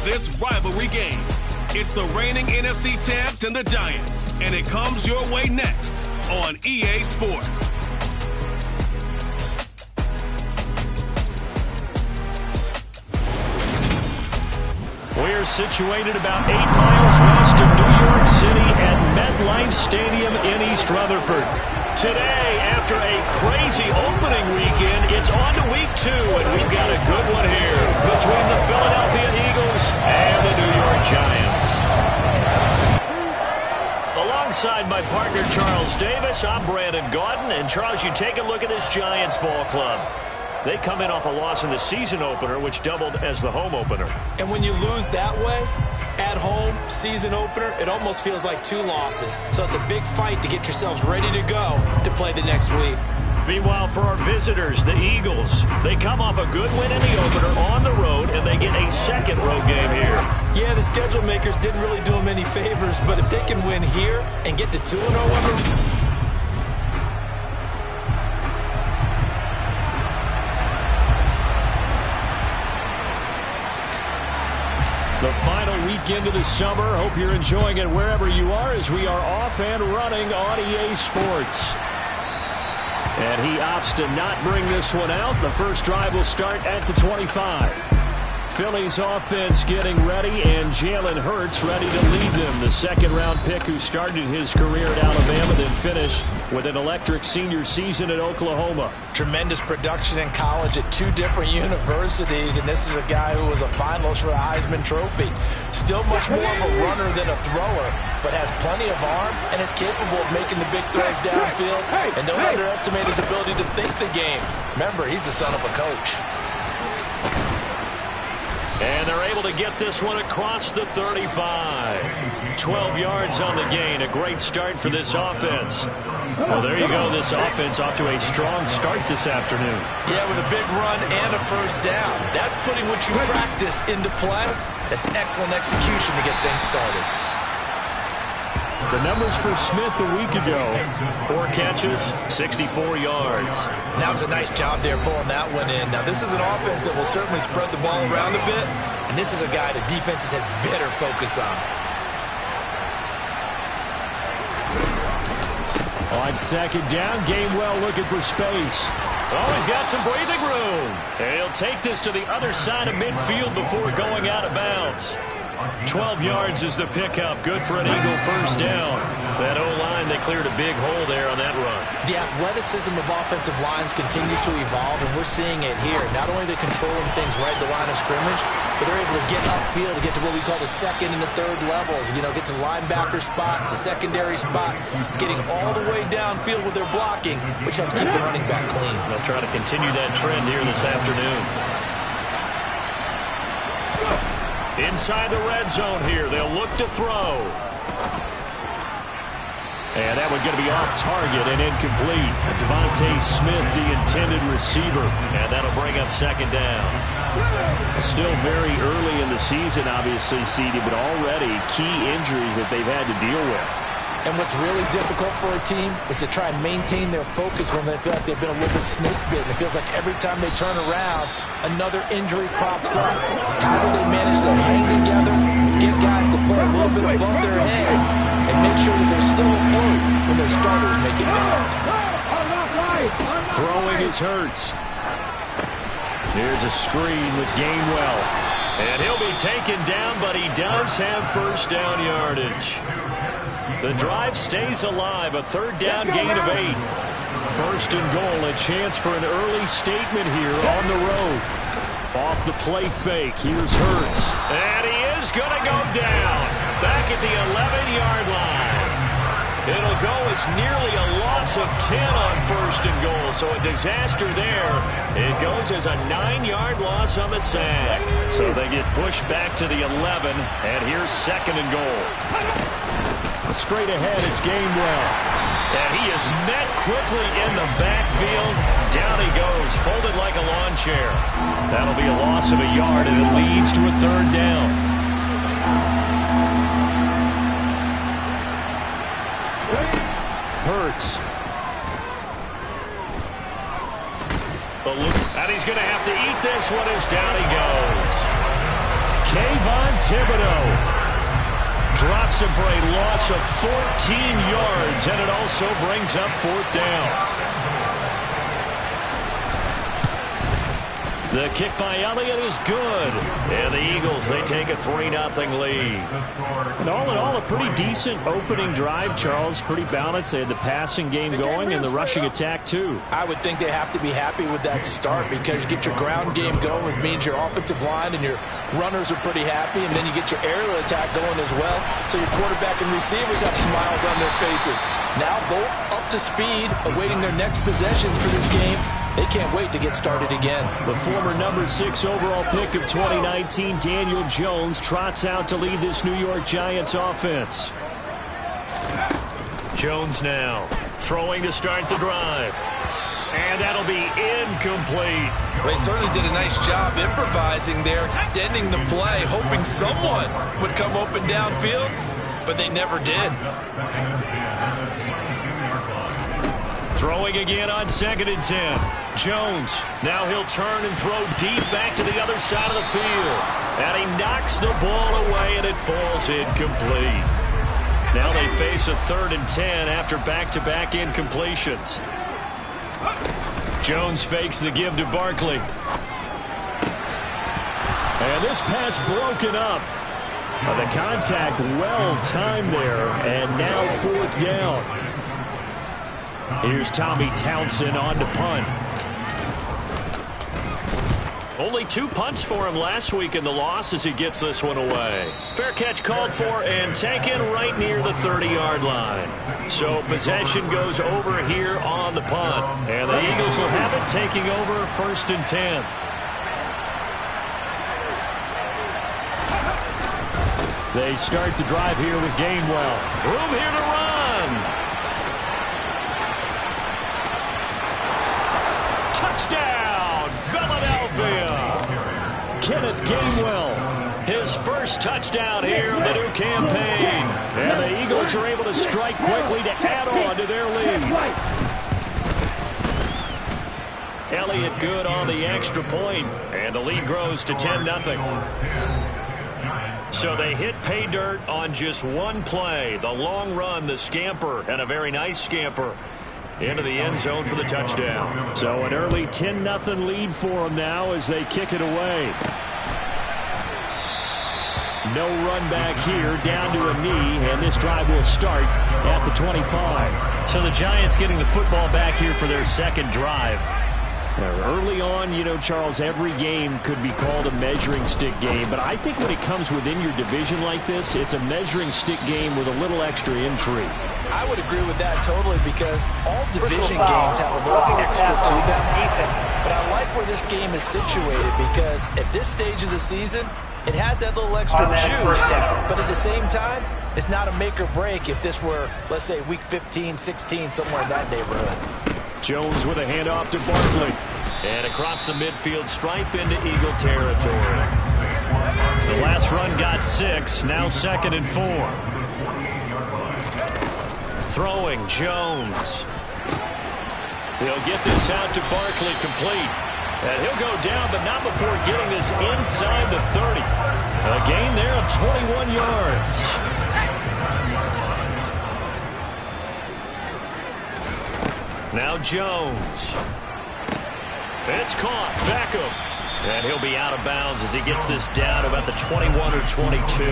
this rivalry game. It's the reigning NFC champs and the Giants, and it comes your way next on EA Sports. We're situated about 8 miles west of New York City at MetLife Stadium in East Rutherford. Today, after a crazy opening weekend, it's on to week 2, and we've got a good one here between the Philadelphia Eagles and the New York Giants. Alongside my partner, Charles Davis, I'm Brandon Gaudin. And, Charles, you take a look at this Giants ball club. They come in off a loss in the season opener, which doubled as the home opener. And when you lose that way, at home, season opener, it almost feels like 2 losses. So it's a big fight to get yourselves ready to go to play the next week. Meanwhile, for our visitors, the Eagles, they come off a good win in the opener on the road, and they get a second road game here. Yeah, the schedule makers didn't really do them any favors, but if they can win here and get to 2-0, the final weekend of the summer. Hope you're enjoying it wherever you are as we are off and running on EA Sports. And he opts to not bring this one out. The first drive will start at the 25. Philly's offense getting ready, and Jalen Hurts ready to lead them. The second-round pick who started his career at Alabama, then finished with an electric senior season at Oklahoma. Tremendous production in college at 2 different universities, and this is a guy who was a finalist for the Heisman Trophy. Still much more of a runner than a thrower, but has plenty of arm and is capable of making the big throws downfield. And don't underestimate his ability to think the game. Remember, he's the son of a coach. And they're able to get this one across the 35. 12 yards on the gain. A great start for this offense. Well, there you go. This offense off to a strong start this afternoon. Yeah, with a big run and a first down. That's putting what you practice into play. That's excellent execution to get things started. The numbers for Smith a week ago: 4 catches, 64 yards. That was a nice job there pulling that one in. Now, this is an offense that will certainly spread the ball around a bit, and this is a guy that defenses had better focus on. On second down, Gainwell looking for space. Oh, he's got some breathing room. And he'll take this to the other side of midfield before going out of bounds. 12 yards is the pickup. Good for an Eagle first down. That O-line, they cleared a big hole there on that run. The athleticism of offensive lines continues to evolve, and we're seeing it here. Not only are they controlling things right at the line of scrimmage, but they're able to get upfield to get to what we call the second and the third levels. You know, get to linebacker spot, the secondary spot, getting all the way downfield with their blocking, which helps keep the running back clean. They'll try to continue that trend here this afternoon. Inside the red zone here, they'll look to throw. And that one going to be off target and incomplete. Devontae Smith, the intended receiver. And that'll bring up second down. Still very early in the season, obviously, CD, but already key injuries that they've had to deal with. And what's really difficult for a team is to try and maintain their focus when they feel like they've been a little bit snake bitten. It feels like every time they turn around, another injury crops up. How do they manage to hang together, get guys to play a little bit above their heads, and make sure that they're still afloat when their starters make it down? Throwing is Hurts. Here's a screen with Gainwell. And he'll be taken down, but he does have first down yardage. The drive stays alive, a third down gain of 8. First and goal, a chance for an early statement here on the road. Off the play fake, here's Hurts. And he is going to go down, back at the 11-yard line. It'll go as nearly a loss of 10 on first and goal, so a disaster there. It goes as a 9-yard loss on the sack. So they get pushed back to the 11, and here's second and goal. Straight ahead, it's Gainwell. And he is met quickly in the backfield. Down he goes, folded like a lawn chair. That'll be a loss of a yard, and it leads to a third down. Hurts. And he's going to have to eat this one as down he goes. Kayvon Thibodeau drops him for a loss of 14 yards, and it also brings up 4th down. The kick by Elliott is good. And the Eagles, they take a 3-0 lead. And all in all, a pretty decent opening drive, Charles. Pretty balanced. They had the passing game going and the rushing attack, too. I would think they have to be happy with that start because you get your ground game going, which means your offensive line and your runners are pretty happy, and then you get your aerial attack going as well. So your quarterback and receivers have smiles on their faces. Now both up to speed, awaiting their next possessions for this game. They can't wait to get started again. The former number 6 overall pick of 2019, Daniel Jones, trots out to lead this New York Giants offense. Jones now throwing to start the drive. And that'll be incomplete. They certainly did a nice job improvising there, extending the play, hoping someone would come open downfield, but they never did. Throwing again on 2nd and 10. Jones, now he'll turn and throw deep back to the other side of the field. And he knocks the ball away, and it falls incomplete. Now they face a 3rd and 10 after back-to-back incompletions. Jones fakes the give to Barkley. And this pass broken up. The contact well timed there, and now 4th down. Here's Tommy Townsend on to punt. Only 2 punts for him last week in the loss as he gets this one away. Fair catch called for and taken right near the 30-yard line. So possession goes over here on the punt. And the Eagles will have it, taking over 1st and 10. They start the drive here with Gainwell. Room here to run. Touchdown, Philadelphia. Kenneth Gainwell, his first touchdown here of the new campaign. And the Eagles are able to strike quickly to add on to their lead. Elliott good on the extra point, and the lead grows to 10-0. So they hit pay dirt on just one play. The long run, the scamper, and a very nice scamper into the end zone for the touchdown. So an early 10-0 lead for them now as they kick it away. No run back here, down to a knee, and this drive will start at the 25. So the Giants getting the football back here for their 2nd drive. Early on, you know, Charles, every game could be called a measuring stick game, but I think when it comes within your division like this, it's a measuring stick game with a little extra intrigue. I would agree with that totally because all division games have a little extra to them. But I like where this game is situated because at this stage of the season, it has that little extra juice, but at the same time, it's not a make or break if this were, let's say, week 15, 16, somewhere in that neighborhood. Jones with a handoff to Barkley. And across the midfield stripe into Eagle territory. The last run got 6, now 2nd and 4. Throwing, Jones. He'll get this out to Barkley, complete. And he'll go down, but not before getting this inside the 30. A gain there of 21 yards. Now Jones. It's caught. Beckham. And he'll be out of bounds as he gets this down about the 21 or 22.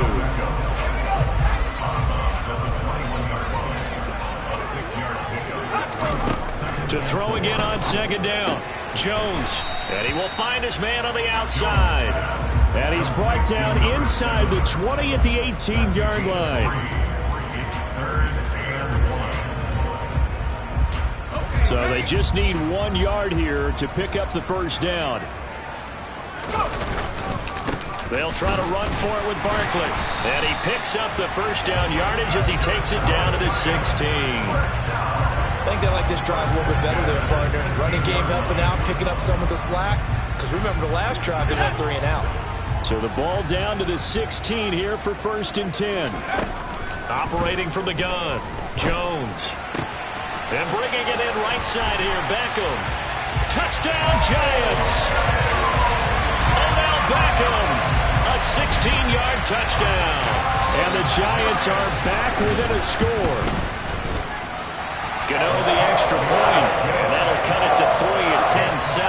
To throw again on 2nd down. Jones. And he will find his man on the outside. And he's brought down inside the 20 at the 18-yard line. So they just need 1 yard here to pick up the 1st down. They'll try to run for it with Barkley. And he picks up the 1st down yardage as he takes it down to the 16. I think they like this drive a little bit better there, partner. Running game helping out, picking up some of the slack. Because remember the last drive, they went 3 and out. So the ball down to the 16 here for 1st and 10. Operating from the gun, Jones. And bringing it in right side here, Beckham. Touchdown, Giants! And now Beckham, a 16-yard touchdown. And the Giants are back within a score. Gano the extra point, and that'll cut it to 3 at 10-7.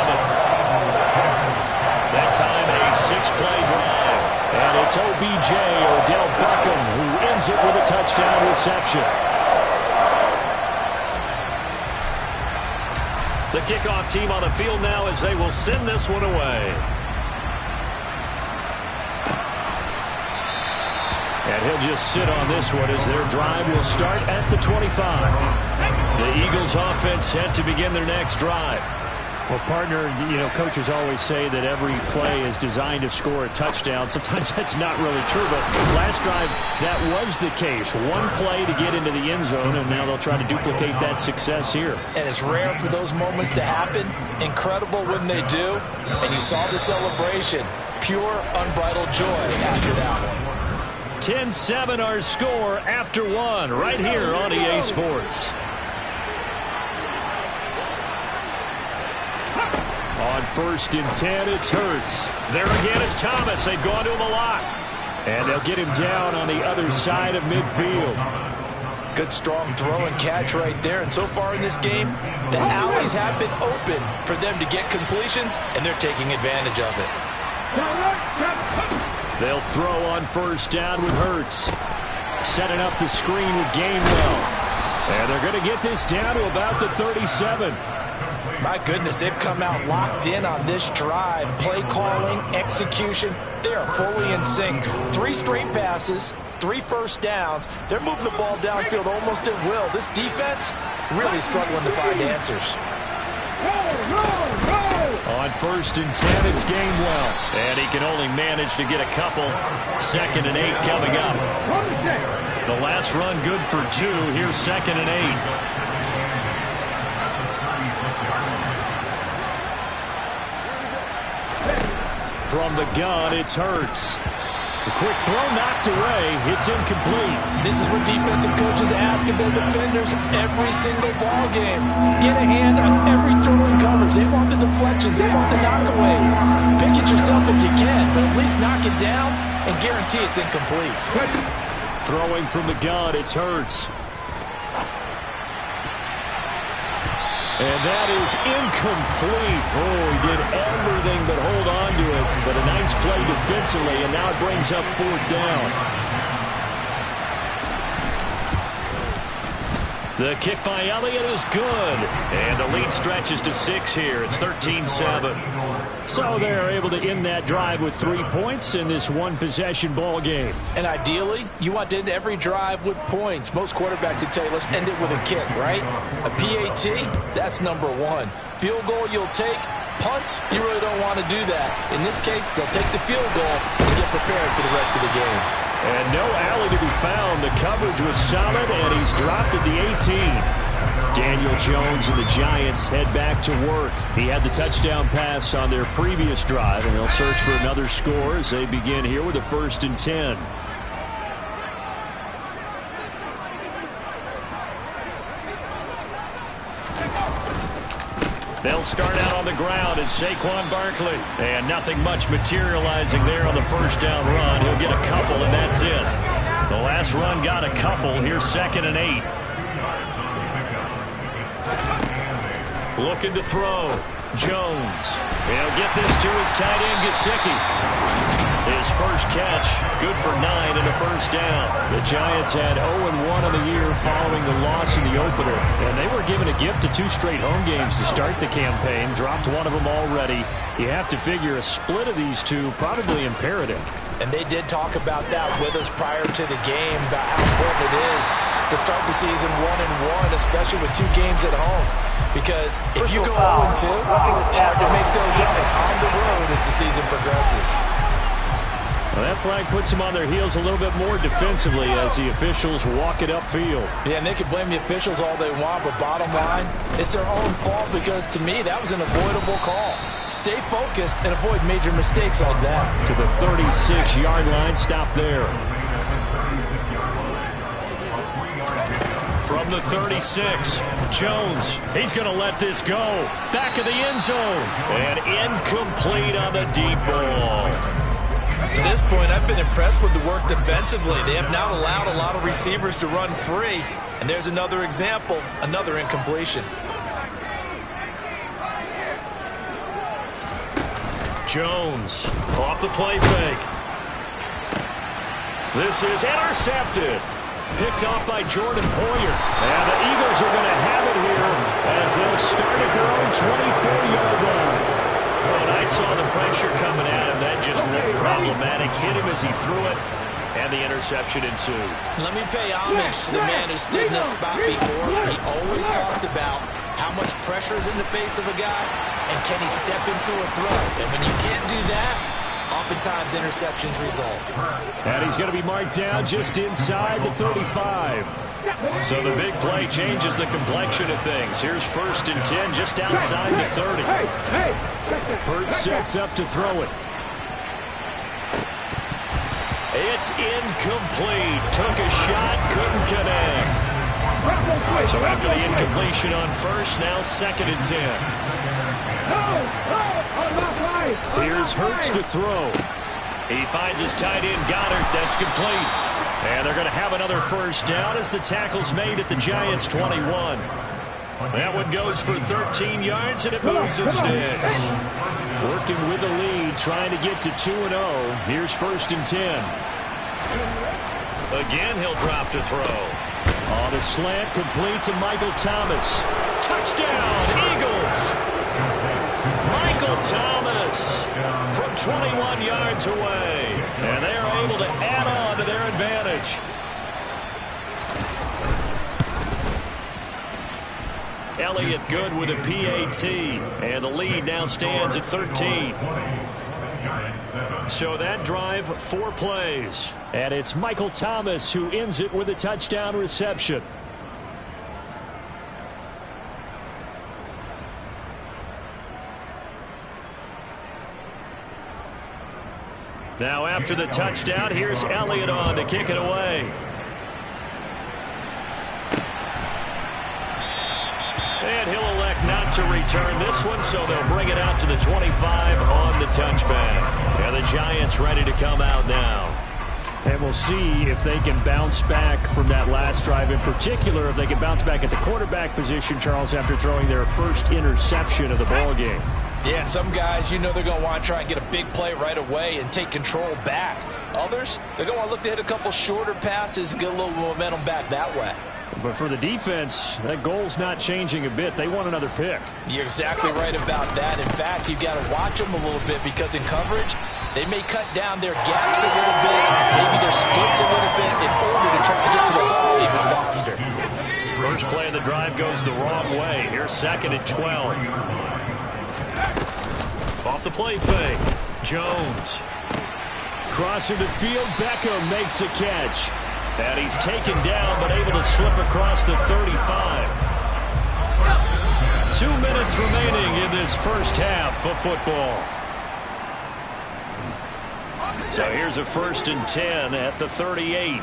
That time a 6-play drive. And it's OBJ, Odell Beckham, who ends it with a touchdown reception. The kickoff team on the field now as they will send this one away. And he'll just sit on this one as their drive will start at the 25. The Eagles offense set to begin their next drive. Well, partner, coaches always say that every play is designed to score a touchdown. Sometimes that's not really true, but last drive, that was the case. One play to get into the end zone, and now they'll try to duplicate that success here. And it's rare for those moments to happen. Incredible when they do. And you saw the celebration. Pure, unbridled joy after that one. 10-7 our score after one right here on EA Sports. On 1st and 10, it's Hurts. There again is Thomas. They've gone to him a lot. And they'll get him down on the other side of midfield. Good, strong throw and catch right there. And so far in this game, the alleys have been open for them to get completions, and they're taking advantage of it. They'll throw on 1st down with Hurts. Setting up the screen with Gainwell. And they're going to get this down to about the 37. My goodness, they've come out locked in on this drive. Play calling, execution, they are fully in sync. 3 straight passes, 3 first downs. They're moving the ball downfield almost at will. This defense really struggling to find answers. On 1st and 10, it's Gainwell. And he can only manage to get a couple. 2nd and 8 coming up. The last run good for 2. Here's 2nd and 8. From the gun, it's Hurts. The quick throw knocked away. It's incomplete. This is what defensive coaches ask of their defenders every single ball game. Get a hand on every throw in coverage. They want the deflections. They want the knockaways. Pick it yourself if you can, but at least knock it down and guarantee it's incomplete. Throwing from the gun, it's Hurts. And that is incomplete. Oh, he did everything but hold on to it. But a nice play defensively, and now it brings up 4th down. The kick by Elliott is good. And the lead stretches to 6 here. It's 13-7. So they're able to end that drive with 3 points in this one-possession ball game. And ideally, you want to end every drive with points. Most quarterbacks would tell you, let's end it with a kick, right? A PAT, that's number 1. Field goal you'll take. Punts, you really don't want to do that. In this case, they'll take the field goal and get prepared for the rest of the game. And no alley to be found. The coverage was solid, and he's dropped at the 18. Daniel Jones and the Giants head back to work. He had the touchdown pass on their previous drive, and they'll search for another score as they begin here with a 1st and 10. They'll start out on the ground, and Saquon Barkley. And nothing much materializing there on the 1st down run. He'll get a couple, and that's it. The last run got a couple. Here's 2nd and 8. Looking to throw. Jones. He'll get this to his tight end, Gesicki. His first catch, good for 9 and a 1st down. The Giants had 0-1 on the year following the loss in the opener. And they were given a gift of 2 straight home games to start the campaign. Dropped one of them already. You have to figure a split of these two probably imperative. And they did talk about that with us prior to the game, about how important it is to start the season 1-1, especially with 2 games at home. Because if you go 0-2, hard to make those up on the road as the season progresses. Well, that flag puts them on their heels a little bit more defensively as the officials walk it upfield. Yeah, and they can blame the officials all they want, but bottom line, it's their own fault because, to me, that was an avoidable call. Stay focused and avoid major mistakes like that. To the 36-yard line, stop there. From the 36, Jones, he's going to let this go. Back of the end zone, and incomplete on the deep ball. To this point, I've been impressed with the work defensively. They have not allowed a lot of receivers to run free. And there's another example, another incompletion. Jones off the play fake. This is intercepted. Picked off by Jordan Poyer. And the Eagles are going to have it here as they'll start at their own 24-yard line. When I saw the pressure coming at him, that just looked problematic. Hit him as he threw it, and the interception ensued. Let me pay homage to the man who stood in this spot before. He always talked about how much pressure is in the face of a guy, and can he step into a throw. And when you can't do that, oftentimes interceptions result. And he's going to be marked down just inside the 35. So the big play changes the complexion of things. Here's 1st and 10 just outside the 30. Hurts sets up to throw it. It's incomplete. Took a shot, couldn't connect. So after the incompletion on 1st, now 2nd and 10. Here's Hurts to throw. He finds his tight end, Goddard. That's complete. And they're going to have another 1st down as the tackle's made at the Giants' 21. That one goes for 13 yards, and it moves the sticks. Working with the lead, trying to get to 2-0. Here's 1st and 10. Again, he'll drop to throw. On the slant, complete to Michael Thomas. Touchdown, Eagles! Michael Thomas from 21 yards away. And they are able to add on to their advantage. Elliott good with a PAT. And the lead now stands at 13. So that drive, 4 plays. And it's Michael Thomas who ends it with a touchdown reception. Now after the touchdown, here's Elliott on to kick it away. And he'll elect not to return this one, so they'll bring it out to the 25 on the touchback. And the Giants ready to come out now. And we'll see if they can bounce back from that last drive. In particular, if they can bounce back at the quarterback position, Charles, after throwing their first interception of the ballgame. Yeah, and some guys, you know they're going to want to try and get a big play right away and take control back. Others, they're going to want to look to hit a couple shorter passes and get a little momentum back that way. But for the defense, that goal's not changing a bit. They want another pick. You're exactly right about that. In fact, you've got to watch them a little bit because in coverage, they may cut down their gaps a little bit, maybe their splits a little bit in order to try to get to the ball even faster. First play of the drive goes the wrong way. Here's 2nd and 12. Off the play fake. Jones. Crossing the field, Beckham makes a catch. And he's taken down, but able to slip across the 35. 2 minutes remaining in this first half of football. So here's a 1st and 10 at the 38.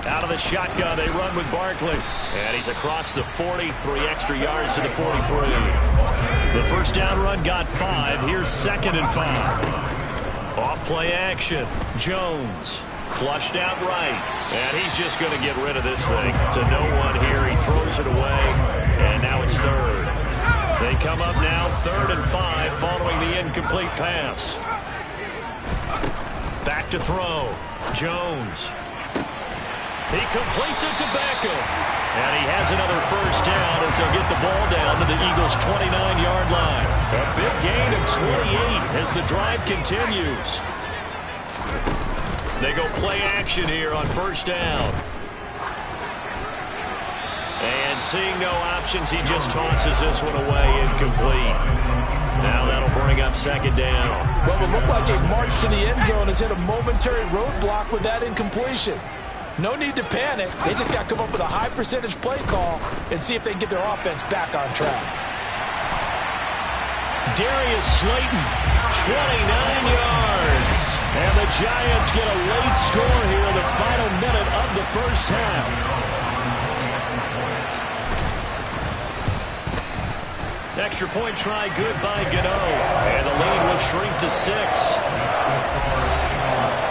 Out of the shotgun, they run with Barkley. And he's across the 40, 3 extra yards to the 43. The first down run got 5. Here's 2nd and 5. Off play action. Jones flushed out right. And he's just going to get rid of this thing to no one here. He throws it away. And now it's 3rd. They come up now 3rd and 5 following the incomplete pass. Back to throw. Jones. He completes it to Beckham. And he has another first down as they'll get the ball down to the Eagles' 29-yard line. A big gain of 28 as the drive continues. They go play action here on 1st down. And seeing no options, he just tosses this one away incomplete. Now that'll bring up 2nd down. Well, it looked like a march to the end zone has hit a momentary roadblock with that incompletion. No need to panic. They just got to come up with a high percentage play call and see if they can get their offense back on track. Darius Slayton, 29 yards. And the Giants get a late score here in the final minute of the first half. Extra point try good by Gano. And the lead will shrink to 6.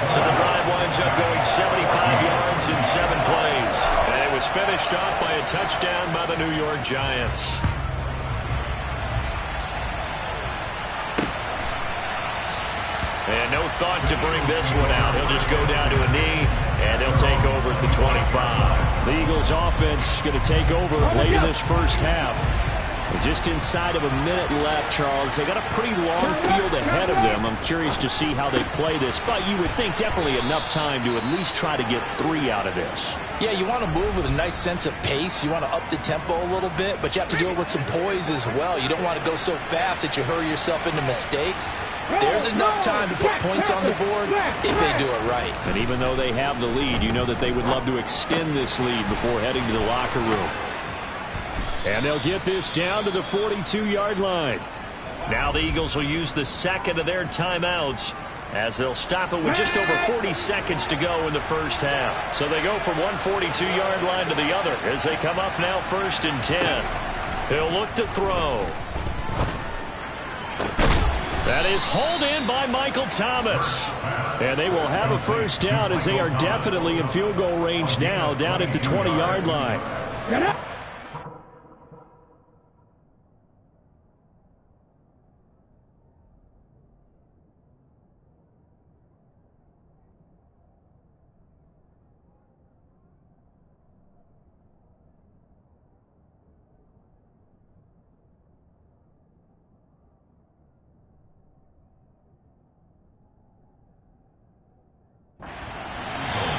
So the drive winds up going 75 yards in 7 plays. And it was finished off by a touchdown by the New York Giants. And no thought to bring this one out. He'll just go down to a knee, and he'll take over at the 25. The Eagles offense going to take over late in this first half. Just inside of a minute left, Charles. They got a pretty long field ahead of them. I'm curious to see how they play this, but you would think definitely enough time to at least try to get 3 out of this. Yeah, you want to move with a nice sense of pace. You want to up the tempo a little bit, but you have to do it with some poise as well. You don't want to go so fast that you hurry yourself into mistakes. There's enough time to put points on the board if they do it right. And even though they have the lead, you know that they would love to extend this lead before heading to the locker room. And they'll get this down to the 42-yard line. Now the Eagles will use the second of their timeouts as they'll stop it with just over 40 seconds to go in the first half. So they go from one 42-yard line to the other as they come up now 1st and 10. He'll look to throw. That is hauled in by Michael Thomas. And they will have a first down as they are definitely in field goal range now down at the 20-yard line.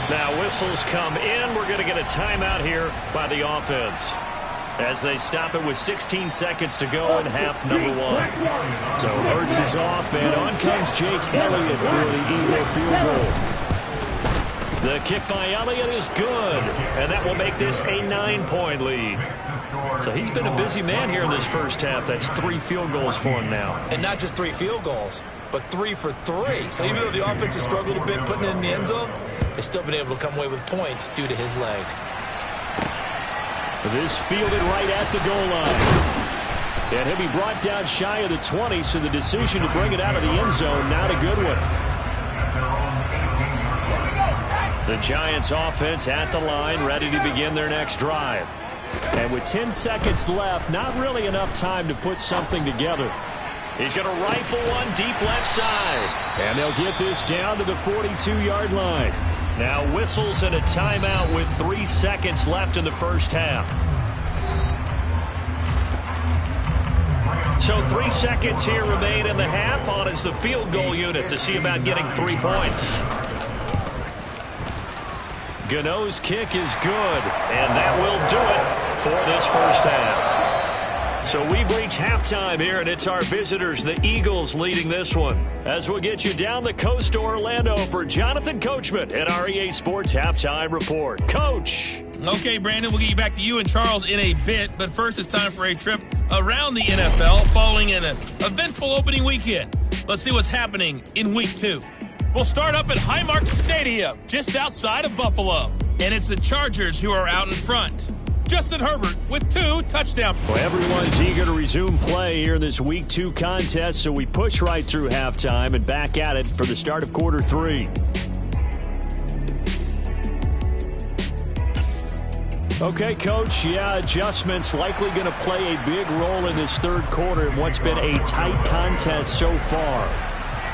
Now whistles come in. We're going to get a timeout here by the offense as they stop it with 16 seconds to go in half number 1. So Hurts is off, and on comes Jake Elliott for the Eagle field goal. The kick by Elliott is good, and that will make this a 9-point lead. So he's been a busy man here in this first half. That's 3 field goals for him now. And not just 3 field goals, but 3 for 3. So even though the offense has struggled a bit putting it in the end zone, they've still been able to come away with points due to his leg. This fielded right at the goal line. And he'll be brought down shy of the 20, so the decision to bring it out of the end zone, not a good one. The Giants offense at the line, ready to begin their next drive. And with 10 seconds left, not really enough time to put something together. He's going to rifle one deep left side. And they'll get this down to the 42-yard line. Now whistles and a timeout with 3 seconds left in the first half. So 3 seconds here remain in the half. On is the field goal unit to see about getting 3 points. Gano's kick is good, and that will do it for this first half. So we've reached halftime here, and it's our visitors, the Eagles, leading this one. As we'll get you down the coast to Orlando for Jonathan Coachman at our EA Sports Halftime Report. Coach. Okay, Brandon, we'll get you back to you and Charles in a bit, but first it's time for a trip around the NFL following an eventful opening weekend. Let's see what's happening in Week 2. We'll start up at Highmark Stadium, just outside of Buffalo. And it's the Chargers who are out in front. Justin Herbert with 2 touchdowns. Well, everyone's eager to resume play here in this Week 2 contest, so we push right through halftime and back at it for the start of quarter 3. Okay, Coach, adjustments likely going to play a big role in this third quarter in what's been a tight contest so far.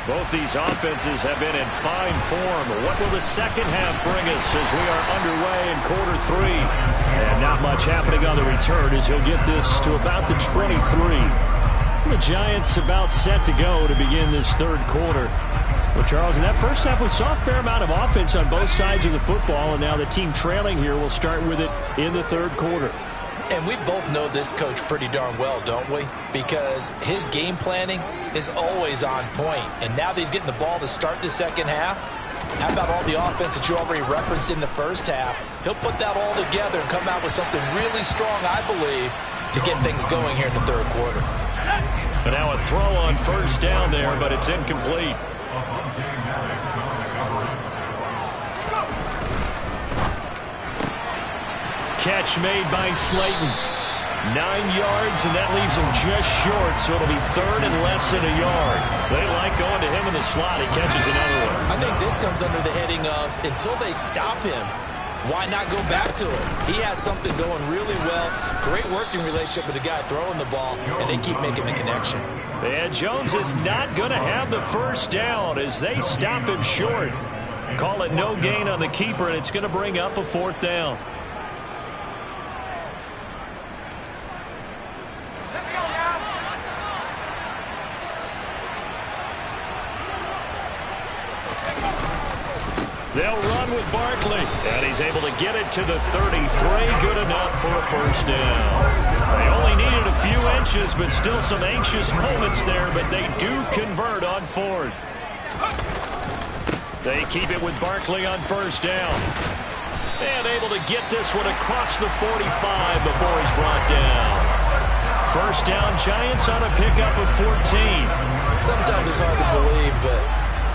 Both these offenses have been in fine form. What will the second half bring us as we are underway in quarter 3? And not much happening on the return as he'll get this to about the 23. The Giants about set to go to begin this third quarter. Well, Charles, in that first half, we saw a fair amount of offense on both sides of the football, and now the team trailing here will start with it in the third quarter. And we both know this coach pretty darn well, don't we? Because his game planning is always on point. And now that he's getting the ball to start the second half, how about all the offense that you already referenced in the first half? He'll put that all together and come out with something really strong, I believe, to get things going here in the third quarter. And now a throw on first down there, but it's incomplete. Catch made by Slayton. 9 yards, and that leaves him just short, so it'll be 3rd and less than a yard. They like going to him in the slot. He catches another one. I think this comes under the heading of until they stop him, why not go back to him? He has something going really well. Great working relationship with the guy throwing the ball, and they keep making the connection. And Jones is not going to have the first down as they stop him short. Call it no gain on the keeper, and it's going to bring up a 4th down. They'll run with Barkley, and he's able to get it to the 33. Good enough for a first down. They only needed a few inches, but still some anxious moments there, but they do convert on 4th. They keep it with Barkley on first down. And able to get this one across the 45 before he's brought down. First down, Giants on a pickup of 14. Sometimes it's hard to believe, but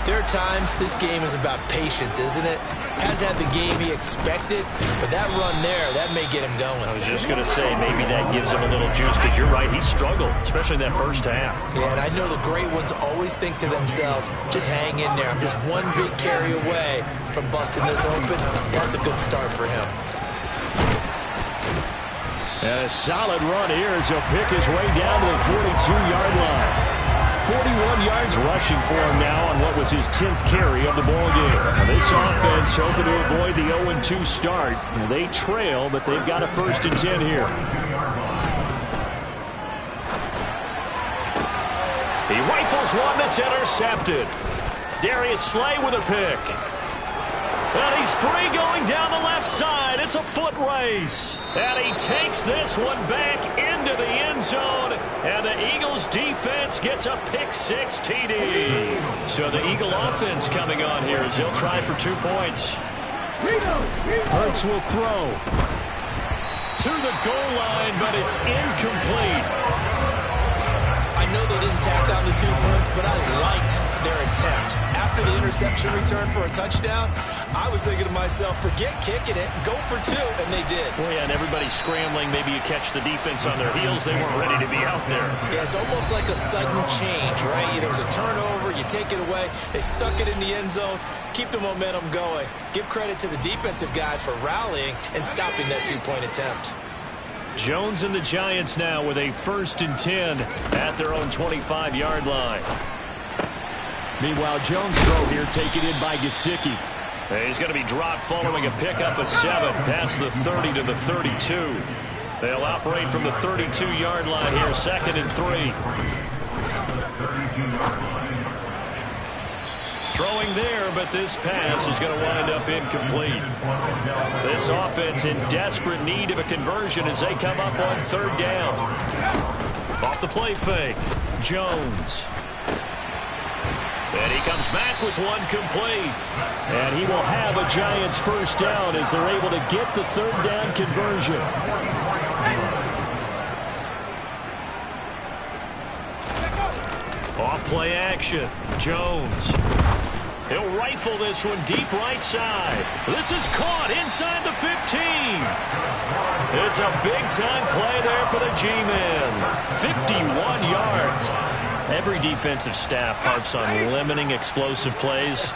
there are times this game is about patience, isn't it? Has had the game he expected, but that run there, that may get him going. I was just going to say, maybe that gives him a little juice, because you're right, he struggled, especially in that first half. Yeah, and I know the great ones always think to themselves, just hang in there. I'm just one big carry away from busting this open. That's a good start for him. And a solid run here as he'll pick his way down to the 42-yard line. 41 yards rushing for him now on what was his 10th carry of the ball game. Now this offense hoping to avoid the 0-2 start. They trail, but they've got a 1st and 10 here. He rifles one that's intercepted. Darius Slay with a pick. And he's free going down the left side. It's a foot race. And he takes this one back into the end zone. And the Eagles defense gets a pick-6 TD. So the Eagle offense coming on here as he'll try for 2 points. Hurts will throw. To the goal line, but it's incomplete. I know they didn't tack on the 2 points, but I liked their attempt. After the interception return for a touchdown, I was thinking to myself, forget kicking it, go for 2, and they did. Well, yeah, and everybody's scrambling. Maybe you catch the defense on their heels. They weren't ready to be out there. Yeah, it's almost like a sudden change, right? There was a turnover, you take it away, they stuck it in the end zone, keep the momentum going. Give credit to the defensive guys for rallying and stopping that 2-point attempt. Jones and the Giants now with a 1st and 10 at their own 25-yard line. Meanwhile, Jones' throw here taken in by Gesicki. He's going to be dropped following a pickup of 7 past the 30 to the 32. They'll operate from the 32-yard line here, 2nd and 3. Throwing there, but this pass is going to wind up incomplete. This offense in desperate need of a conversion as they come up on 3rd down. Off the play fake, Jones. And he comes back with one complete. And he will have a Giants 1st down as they're able to get the 3rd down conversion. Off play action, Jones. He'll rifle this one deep right side. This is caught inside the 15. It's a big-time play there for the G-Men. 51 yards. Every defensive staff harps on limiting explosive plays.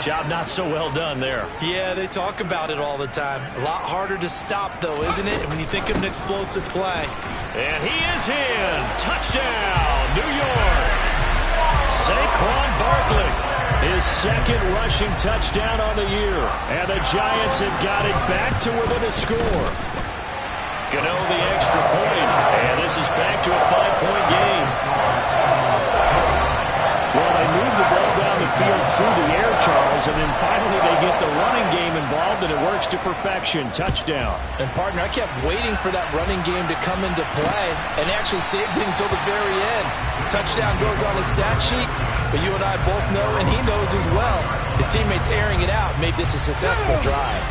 Job not so well done there. Yeah, they talk about it all the time. A lot harder to stop, though, isn't it? When you think of an explosive play. And he is in. Touchdown, New York. Saquon Barkley. His 2nd rushing touchdown on the year. And the Giants have got it back to within a score. Gano the extra point. And this is back to a 5-point game. Well, they move the ball down the field through the air, Charles, and then finally they get the running game involved, and it works to perfection. Touchdown. And, partner, I kept waiting for that running game to come into play and actually saved it until the very end. Touchdown goes on his stat sheet, but you and I both know, and he knows as well, his teammates airing it out made this a successful drive.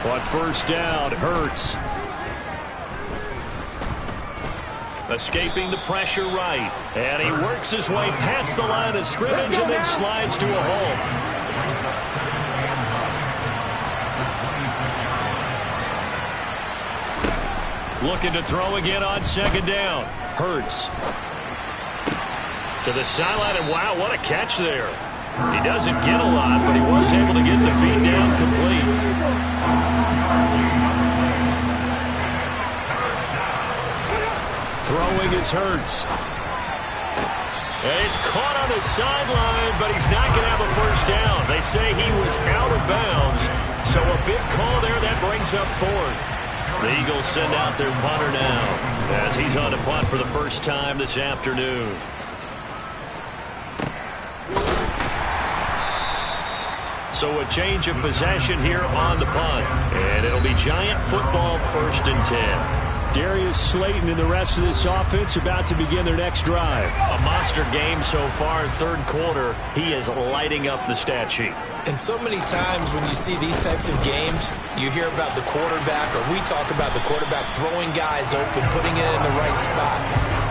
On 1st down, Hurts. Escaping the pressure right. And he works his way past the line of scrimmage and then slides to a hole. Looking to throw again on second down. Hurts. To the sideline, and wow, what a catch there. He doesn't get a lot, but he was able to get the feet down complete. Throwing is Hurts. And he's caught on the sideline, but he's not going to have a first down. They say he was out of bounds, so a big call there that brings up fourth. The Eagles send out their punter now as he's on to punt for the first time this afternoon. So a change of possession here on the punt. And it'll be Giant football, 1st and 10. Darius Slayton and the rest of this offense about to begin their next drive. A monster game so far, 3rd quarter. He is lighting up the stat sheet. And so many times when you see these types of games, you hear about the quarterback, or we talk about the quarterback throwing guys open, putting it in the right spot.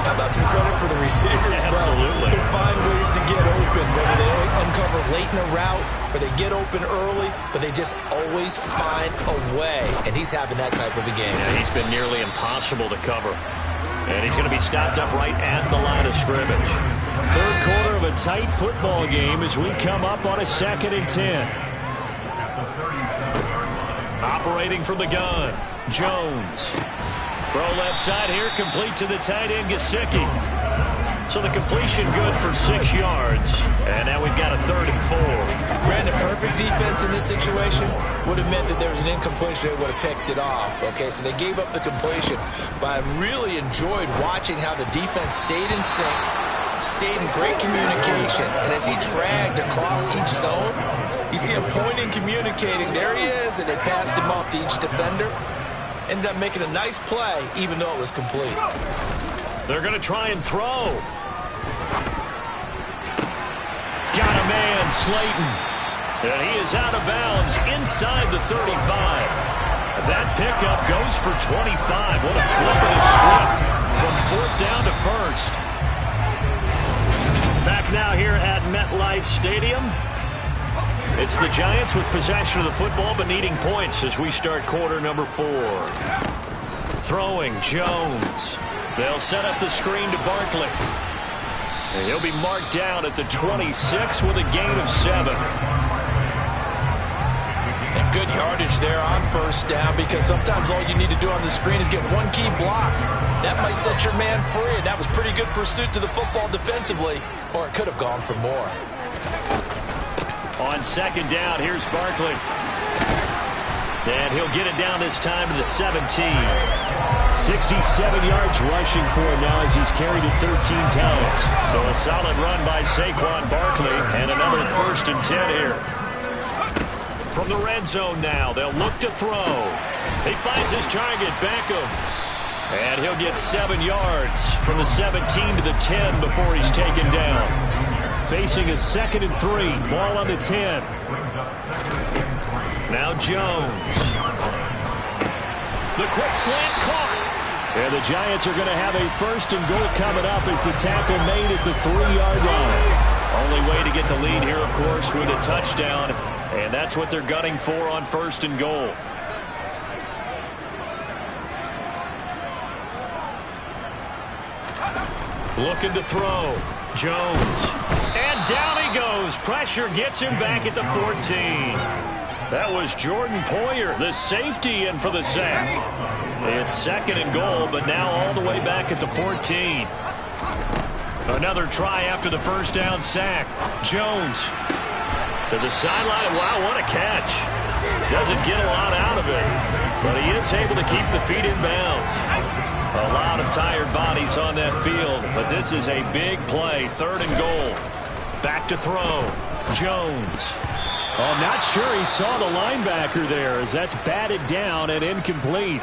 How about some credit for the receivers, Absolutely. They find ways to get open, whether they uncover late in a route or they get open early, but they just always find a way. And he's having that type of a game. Yeah, he's been nearly impossible to cover. And he's going to be stopped up right at the line of scrimmage. 3rd quarter of a tight football game as we come up on a 2nd and 10. Operating from the gun, Jones. Throw left side here, complete to the tight end, Gesicki. So the completion good for 6 yards. And now we've got a 3rd and 4. Brandon, perfect defense in this situation would have meant that there was an incompletion. They would have picked it off. Okay, so they gave up the completion. But I really enjoyed watching how the defense stayed in sync, stayed in great communication. And as he dragged across each zone, you see him pointing, communicating. There he is, and they passed him off to each defender. Ended up making a nice play, even though it was complete. They're going to try and throw. Got a man, Slayton. And he is out of bounds inside the 35. That pickup goes for 25. What a flip of the script from 4th down to 1st. Back now here at MetLife Stadium. It's the Giants with possession of the football but needing points as we start quarter number 4. Throwing, Jones. They'll set up the screen to Barkley. And he'll be marked down at the 26 with a gain of 7. And good yardage there on 1st down, because sometimes all you need to do on the screen is get one key block. That might set your man free, and that was pretty good pursuit to the football defensively, or it could have gone for more. On 2nd down, here's Barkley. And he'll get it down this time to the 17. 67 yards rushing for him now as he's carried it 13 times. So a solid run by Saquon Barkley, and another 1st and 10 here. From the red zone now, they'll look to throw. He finds his target, Beckham. And he'll get 7 yards from the 17 to the 10 before he's taken down. Facing a 2nd and 3. Ball on the 10. Now Jones. The quick slant caught. And the Giants are going to have a 1st and goal coming up as the tackle made at the 3-yard line. Only way to get the lead here, of course, with a touchdown. And that's what they're gunning for on 1st and goal. Looking to throw. Jones. And down he goes. Pressure gets him back at the 14. That was Jordan Poyer, the safety, in for the sack. It's 2nd and goal, but now all the way back at the 14. Another try after the 1st down sack. Jones to the sideline. Wow, what a catch. Doesn't get a lot out of it, but he is able to keep the feet in bounds. A lot of tired bodies on that field, but this is a big play. 3rd and goal. Back to throw. Jones. I'm not sure he saw the linebacker there as that's batted down and incomplete.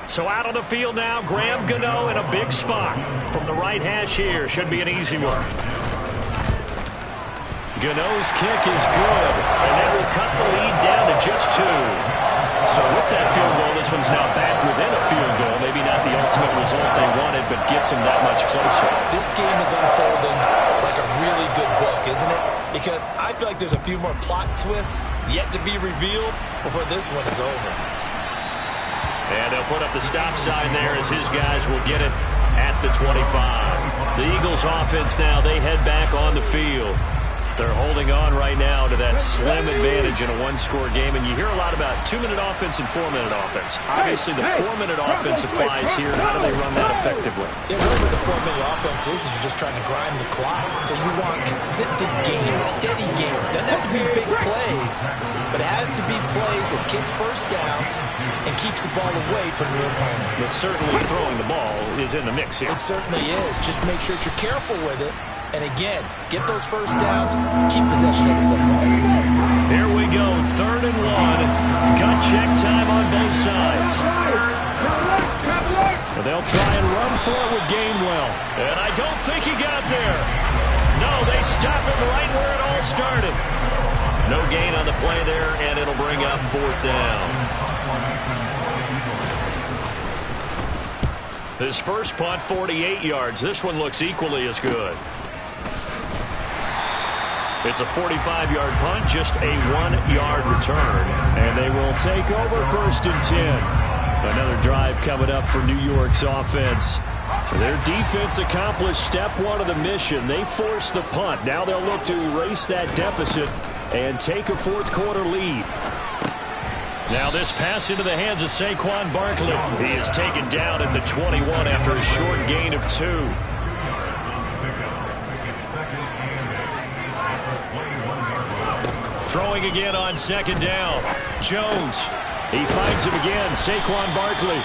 So out on the field now, Graham Gano in a big spot. From the right hash here, should be an easy one. Gano's kick is good, and that will cut the lead down to just 2. So with that field goal, this one's now back within a field goal. Maybe not the ultimate result they wanted, but gets them that much closer. This game is unfolding like a really good book, isn't it? Because I feel like there's a few more plot twists yet to be revealed before this one is over. And they'll put up the stop sign there as his guys will get it at the 25. The Eagles offense now, they head back on the field. They're holding on right now to that slim advantage in a one-score game. And you hear a lot about 2-minute offense and 4-minute offense. Obviously, the 4-minute offense applies here. How do they run that effectively? Yeah, really what the 4-minute offense is you're just trying to grind the clock. So you want consistent gains, steady gains. Doesn't have to be big plays, but it has to be plays that gets first downs and keeps the ball away from your opponent. But certainly throwing the ball is in the mix here. It certainly is. Just make sure that you're careful with it. And again, get those first downs, keep possession of the football. Here we go, 3rd and 1. Gut check time on both sides. But they'll try and run for it with Gainwell. And I don't think he got there. No, they stop him right where it all started. No gain on the play there, and it'll bring up 4th down. His first punt, 48 yards. This one looks equally as good. It's a 45-yard punt, just a 1-yard return. And they will take over 1st and 10. Another drive coming up for New York's offense. Their defense accomplished step 1 of the mission. They forced the punt. Now they'll look to erase that deficit and take a 4th quarter lead. Now this pass into the hands of Saquon Barkley. He is taken down at the 21 after a short gain of 2. Throwing again on 2nd down. Jones. He finds him again. Saquon Barkley.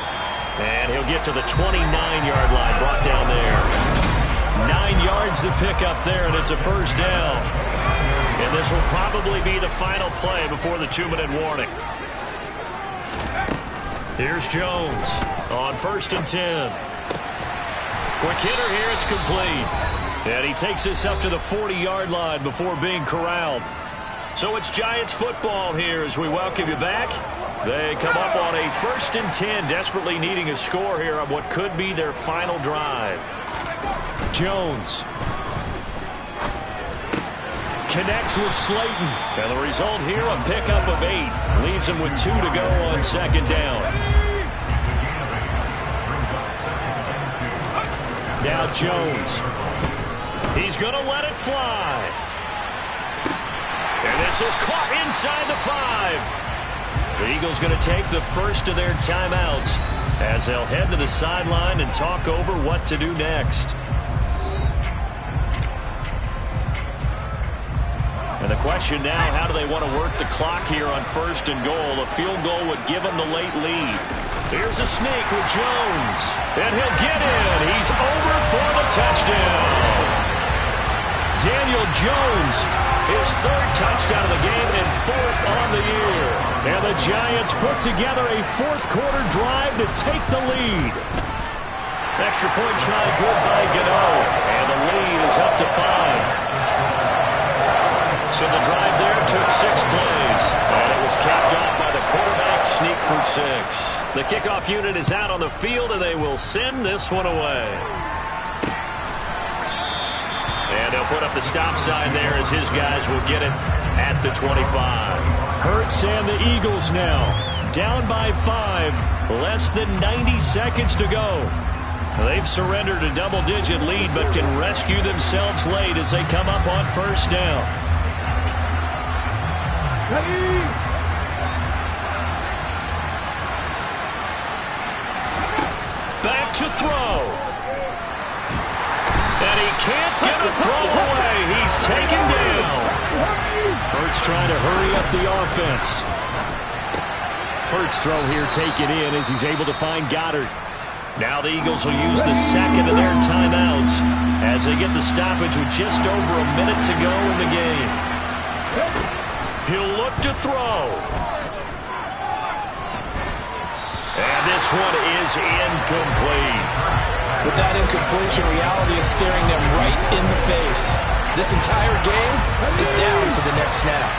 And he'll get to the 29-yard line. Brought down there. 9 yards to pick up there, and it's a 1st down. And this will probably be the final play before the 2-minute warning. Here's Jones on 1st and 10. Quick hitter here. It's complete. And he takes this up to the 40-yard line before being corralled. So it's Giants football here as we welcome you back. They come up on a 1st and 10, desperately needing a score here on what could be their final drive. Jones connects with Slayton. And the result here, a pickup of 8. Leaves him with 2 to go on 2nd down. Now Jones. He's going to let it fly. And this is caught inside the 5. The Eagles going to take the first of their timeouts as they'll head to the sideline and talk over what to do next. And the question now, how do they want to work the clock here on 1st and goal? A field goal would give them the late lead. Here's a sneak with Jones. And he'll get in. He's over for the touchdown. Daniel Jones, his 3rd touchdown of the game and 4th on the year. And the Giants put together a 4th quarter drive to take the lead. Extra point try good by Gano. And the lead is up to 5. So the drive there took 6 plays. And it was capped off by the quarterback sneak for 6. The kickoff unit is out on the field, and they will send this one away. And they'll put up the stop sign there as his guys will get it at the 25. Hurts and the Eagles now down by 5. Less than 90 seconds to go. They've surrendered a double-digit lead but can rescue themselves late as they come up on 1st down. Back to throw. And he can't get a throw away. He's taken down. Hurts trying to hurry up the offense. Hurts throw here taken in as he's able to find Goddard. Now the Eagles will use the 2nd of their timeouts as they get the stoppage with just over a minute to go in the game. He'll look to throw. And this one is incomplete. With that incompletion, reality is staring them right in the face. This entire game is down to the next snap.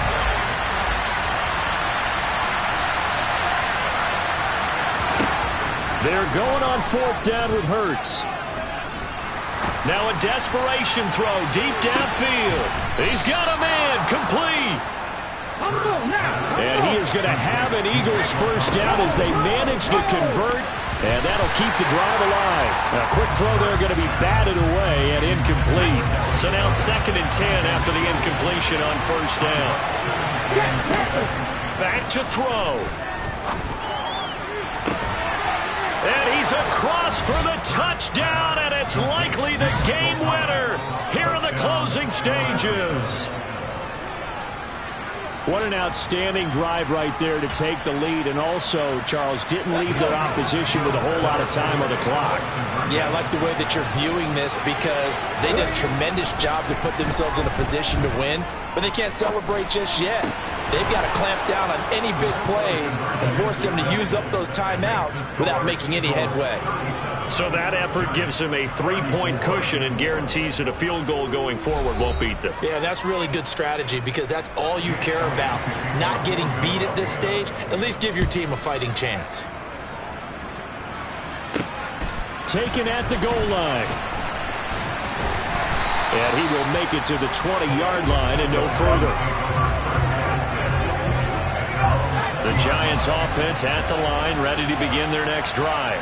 They're going on 4th down with Hurts. Now a desperation throw deep downfield. He's got a man complete. And he is going to have an Eagles first down as they manage to convert, and that'll keep the drive alive. A quick throw there going to be batted away and incomplete. So now 2nd and 10 after the incompletion on first down. Back to throw. And he's across for the touchdown, and it's likely the game winner here in the closing stages. What an outstanding drive right there to take the lead, and also, Charles, didn't leave their opposition with a whole lot of time on the clock. Yeah, I like the way that you're viewing this because they did a tremendous job to put themselves in a position to win, but they can't celebrate just yet. They've got to clamp down on any big plays and force them to use up those timeouts without making any headway. So that effort gives them a 3-point cushion and guarantees that a field goal going forward won't beat them. Yeah, that's really good strategy because that's all you care about. Not getting beat at this stage, at least give your team a fighting chance. Taken at the goal line. And he will make it to the 20-yard line and no further. The Giants offense at the line, ready to begin their next drive.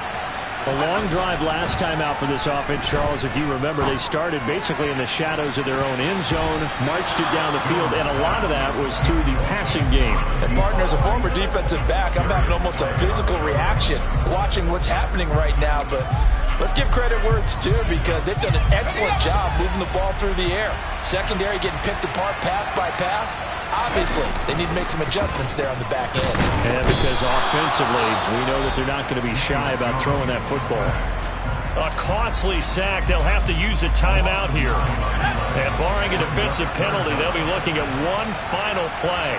A long drive last time out for this offense, Charles. If you remember, they started basically in the shadows of their own end zone, marched it down the field, and a lot of that was through the passing game. And partner, as a former defensive back, I'm having almost a physical reaction watching what's happening right now, but let's give credit where it's due because they've done an excellent job moving the ball through the air. Secondary getting picked apart pass by pass. Obviously, they need to make some adjustments there on the back end. And because offensively, we know that they're not going to be shy about throwing that football. A costly sack. They'll have to use a timeout here. And barring a defensive penalty, they'll be looking at one final play.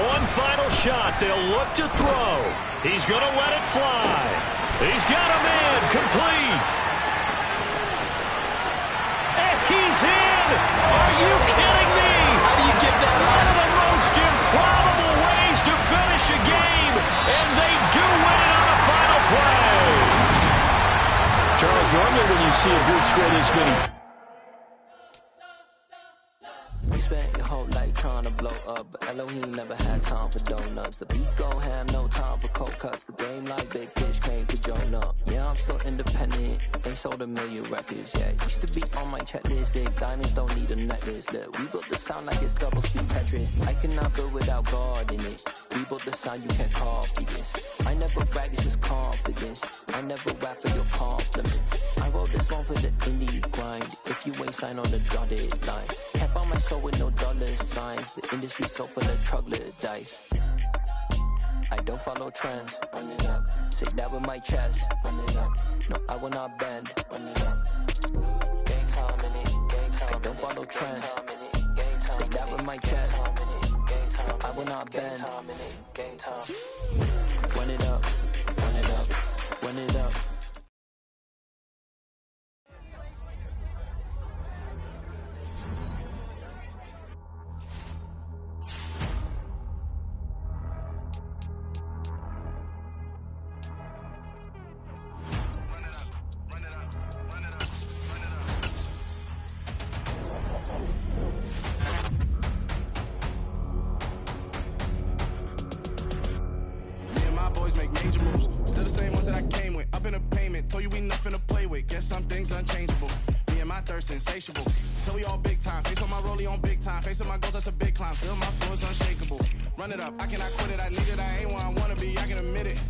One final shot. They'll look to throw. He's going to let it fly. He's got a man complete. And he's in. Are you kidding me? How do you get that One out? of the most improbable ways to finish a game, and they do win it on the final play. Charles, normally when you see a group score this many, We spent your whole life trying to blow up, but Elohim never had time for donuts. The beat go ham, no time for cold cuts. The game like Big Fish came to join up. Yeah, I'm still independent. They sold 1 million records. Yeah, used to be on my checklist. Big diamonds don't need a necklace. Look, we built the sound like it's double speed Tetris. I cannot build without God in it. We built the sound, you can't copy this. I never brag, it's just confidence. I never rap for your compliments. I wrote this one for the indie grind. If you ain't signed on the dotted line, can't buy my soul with no dollar signs. The industry so full of troglodytes. I don't follow trends. Run it up. Say that with my chest. Run it up. No, I will not bend. Run it up. Gang time in it. Gang time. I don't follow trends. Say that with my chest. No, I will not bend. Gang time. Run it up. Run it up. Run it up. Some things unchangeable. Me and my thirst insatiable. Till we all big time. Face on my rollie on big time. Facing my goals, that's a big climb. Still my flow is unshakable. Run it up, I cannot quit it. I need it, I ain't where I wanna be, I can admit it.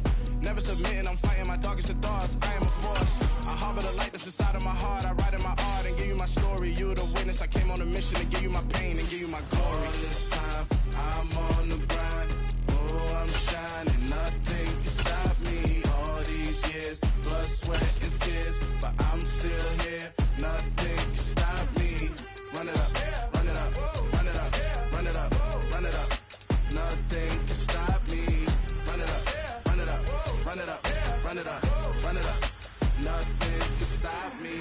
Never submitting, I'm fighting my darkest of thoughts. I am a force. I harbor the light that's inside of my heart. I write in my art and give you my story. You the witness, I came on a mission to give you my pain and give you my glory. All this time, I'm on the grind. Oh, I'm shining, nothing can stop me. All these years, blood, sweat, and tears. But I'm still here, nothing can stop me. Run it up, run it up, run it up, run it up, run it up. Nothing can stop me. Run it up, run it up, run it up, run it up, run it up. Nothing can stop me.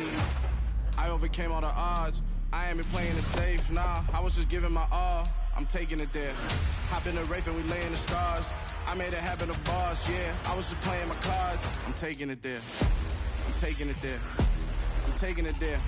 I overcame all the odds. I ain't been playing it safe, nah. I was just giving my all. I'm taking it there. Hop in the Wraith and we lay in the stars. I made it happen to boss, yeah. I was just playing my cards. I'm taking it there. I'm taking it there. I'm taking it there.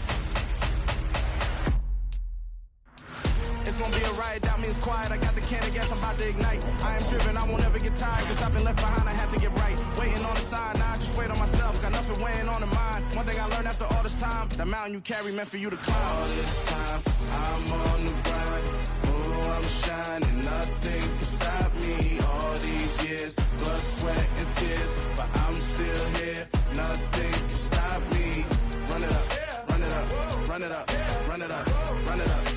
It's gonna be a riot, doubt me it's quiet. I got the can of gas, I'm about to ignite. I am driven, I won't ever get tired, cause I've been left behind, I have to get right. Waiting on the sign, now I just wait on myself. Got nothing weighing on the mind. One thing I learned after all this time, the mountain you carry meant for you to climb. All this time, I'm on the grind. Oh, I'm shining, nothing can stop me. All these years, blood, sweat, and tears, but I'm still here. Nothing can stop me. Run it up, run it up, run it up, run it up, run it up.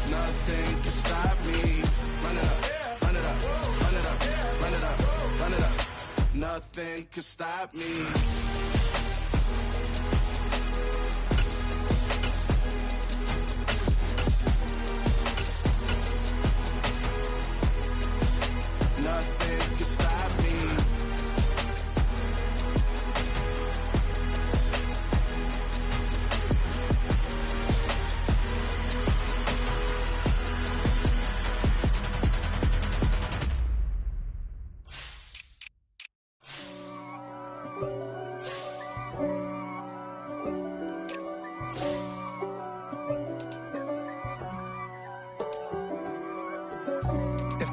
Nothing can stop me. Run it up, run it up, run it up, run it up, run it up. Nothing can stop me. Nothing can stop me.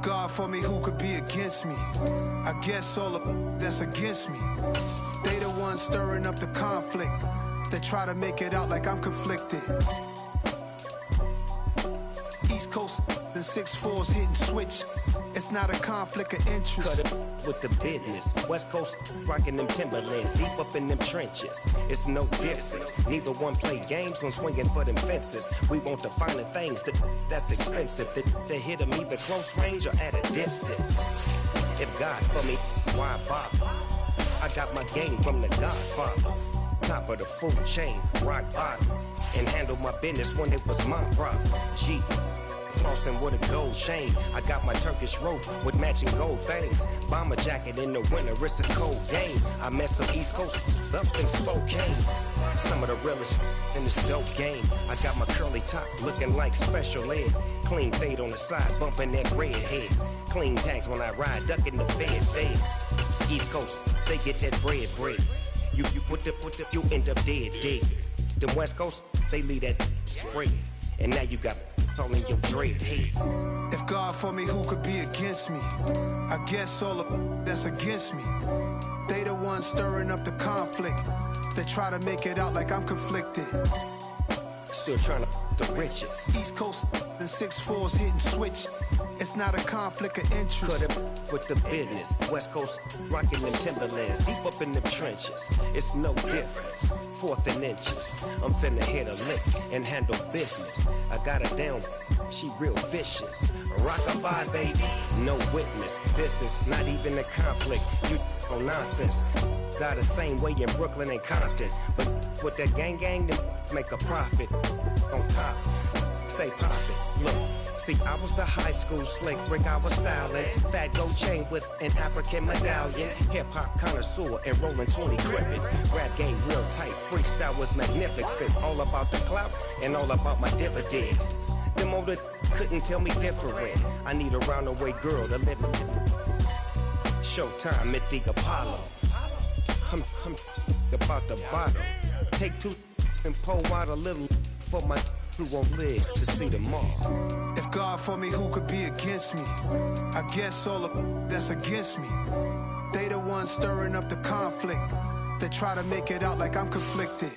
God for me, who could be against me? I guess all of that's against me. They the ones stirring up the conflict. They try to make it out like I'm conflicted. East Coast and 6'4's hitting switch. It's not a conflict of interest. Cut it with the business. West Coast rocking them Timberlands, deep up in them trenches. It's no difference. Neither one play games when swinging for them fences. We want the finer things that's expensive. They hit them either close range or at a distance. If God for me, why bother? I got my game from the Godfather. Top of the food chain, rock bottom, and handle my business when it was my problem. G. Flossing with a gold chain. I got my Turkish rope with matching gold things. Bomber jacket in the winter, it's a cold game. I met some East Coast up in Spokane. Some of the realest in this dope game. I got my curly top looking like special ed. Clean fade on the side, bumping that red head. Clean tags when I ride, ducking the feds. East Coast, they get that bread. You put the, you end up dead. The West Coast, they leave that spread. And now you got in your dread head. If God for me, who could be against me? I guess all of that's against me. They the ones stirring up the conflict. They try to make it out like I'm conflicted. Still trying to the riches. East Coast and 6'4's hitting switch. It's not a conflict of interest. Cut it with the business. West Coast rocking them Timberlands, deep up in them trenches. It's no difference. 4th and inches. I'm finna hit a lick and handle business. I got her down, she real vicious. Rockabye, baby, no witness. This is not even a conflict. You on nonsense. Got the same way in Brooklyn and Compton. But with that gang, then make a profit. On top, stay poppin'. Look. See, I was the high school slick Rick, I was styling. Fat gold chain with an African medallion. Hip-hop connoisseur and rolling 20 crippin'. Rap game real tight, freestyle was magnificent. All about the clout and all about my dividends. Them older couldn't tell me different. I need a round-the-way girl to live in. Showtime at the Apollo. I'm about the bottle. Take 2 and pour out a little for my who won't live to see tomorrow. If God for me, who could be against me? I guess all of that's against me. They the ones stirring up the conflict. They try to make it out like I'm conflicted.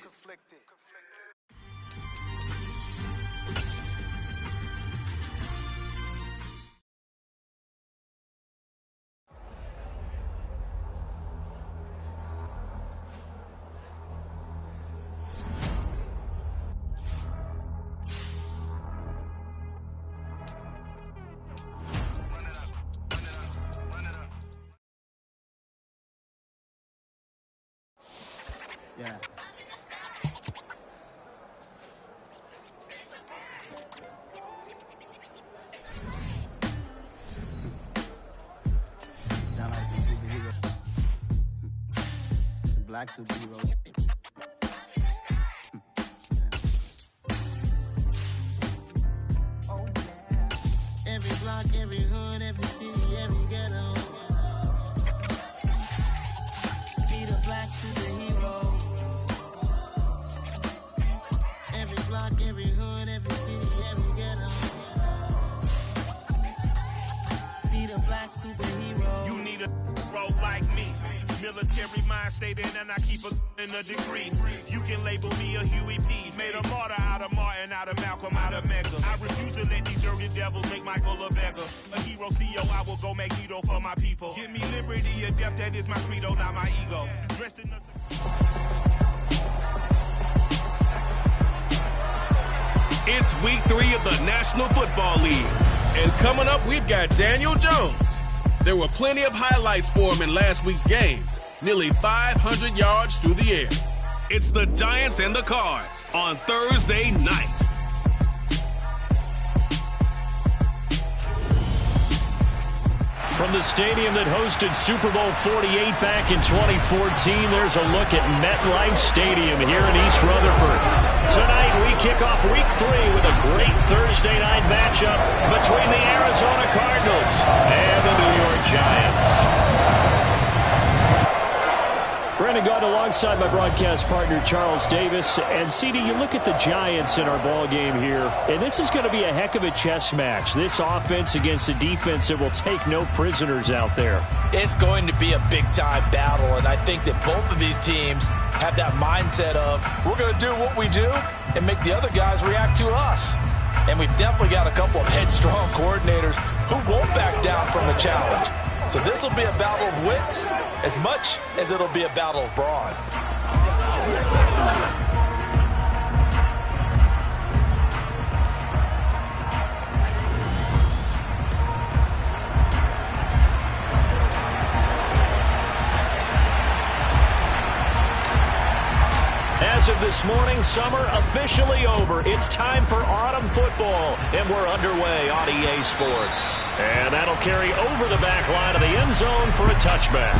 Yeah. Sound like some superheroes. Some black superheroes. Oh, yeah. Every block, every hood, every city, every ghetto. Be the black superhero. Every block, every hood, every city, every ghetto. superhero. You need a bro like me. Military mind stated, and I keep in a degree. You can label me a Huey P. Made a martyr out of Martin, out of Malcolm, out of Mega. I refuse to let these dirty devils make Michael a beggar. A hero CEO, I will go Magneto for my people. Give me liberty or death, that is my credo, not my ego. Dressed in the It's week 3 of the National Football League. And coming up, we've got Daniel Jones. There were plenty of highlights for him in last week's game. Nearly 500 yards through the air. It's the Giants and the Cards on Thursday night. From the stadium that hosted Super Bowl 48 back in 2014, there's a look at MetLife Stadium here in East Rutherford. Tonight, we kick off Week 3 with a great Thursday night matchup between the Arizona Cardinals and the New York Giants. Brandon Gaudin alongside my broadcast partner, Charles Davis. And, CD, you look at the Giants in our ball game here, and this is going to be a heck of a chess match. This offense against a defense that will take no prisoners out there. It's going to be a big-time battle, and I think that both of these teams have that mindset of we're going to do what we do and make the other guys react to us. And we've definitely got a couple of headstrong coordinators who won't back down from a challenge. So this will be a battle of wits as much as it'll be a battle of brawn. As of this morning, summer officially over. It's time for autumn football, and we're underway on EA Sports. And that'll carry over the back line of the end zone for a touchback.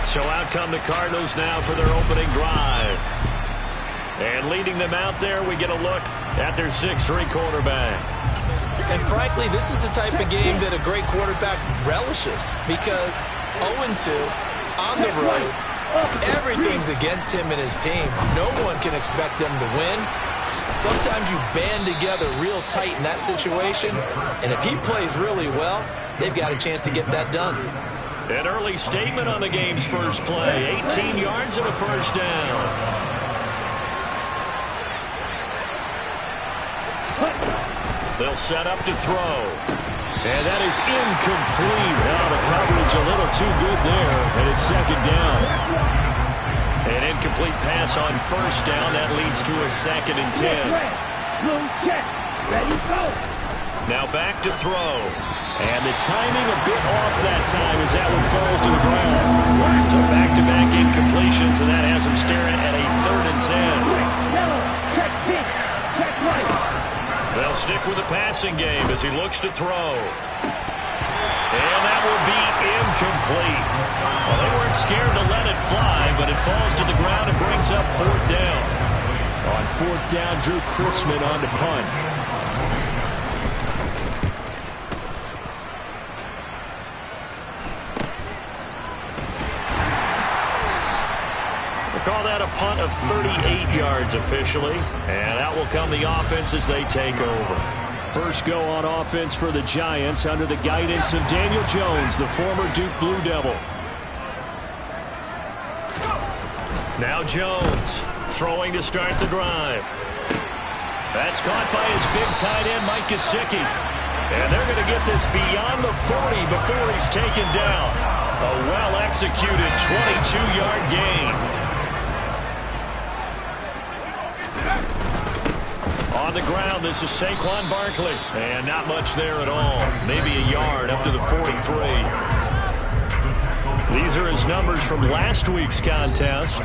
So out come the Cardinals now for their opening drive. And leading them out there, we get a look at their 6'3" quarterback. And frankly, this is the type of game that a great quarterback relishes because 0-2 on the road, everything's against him and his team. No one can expect them to win. Sometimes you band together real tight in that situation, and if he plays really well, they've got a chance to get that done. An early statement on the game's first play. 18 yards and a first down. They'll set up to throw. And that is incomplete. Now the coverage a little too good there, and it's second down. An incomplete pass on first down. That leads to a 2nd and 10. Now back to throw. And the timing a bit off that time as that one falls to the ground. So back-to-back incompletions, and that has him staring at a 3rd and 10. They'll stick with the passing game as he looks to throw. And that will be incomplete. Well, they weren't scared to let it fly, but it falls to the ground and brings up 4th down. On 4th down, Drew Chrisman on the punt. We'll call that a punt of 38 yards officially. And out will come the offense as they take over. First go on offense for the Giants under the guidance of Daniel Jones, the former Duke Blue Devil. Now Jones throwing to start the drive. That's caught by his big tight end, Mike Gesicki. And they're going to get this beyond the 40 before he's taken down. A well-executed 22-yard gain. On the ground, this is Saquon Barkley. And not much there at all. Maybe a yard up to the 43. These are his numbers from last week's contest.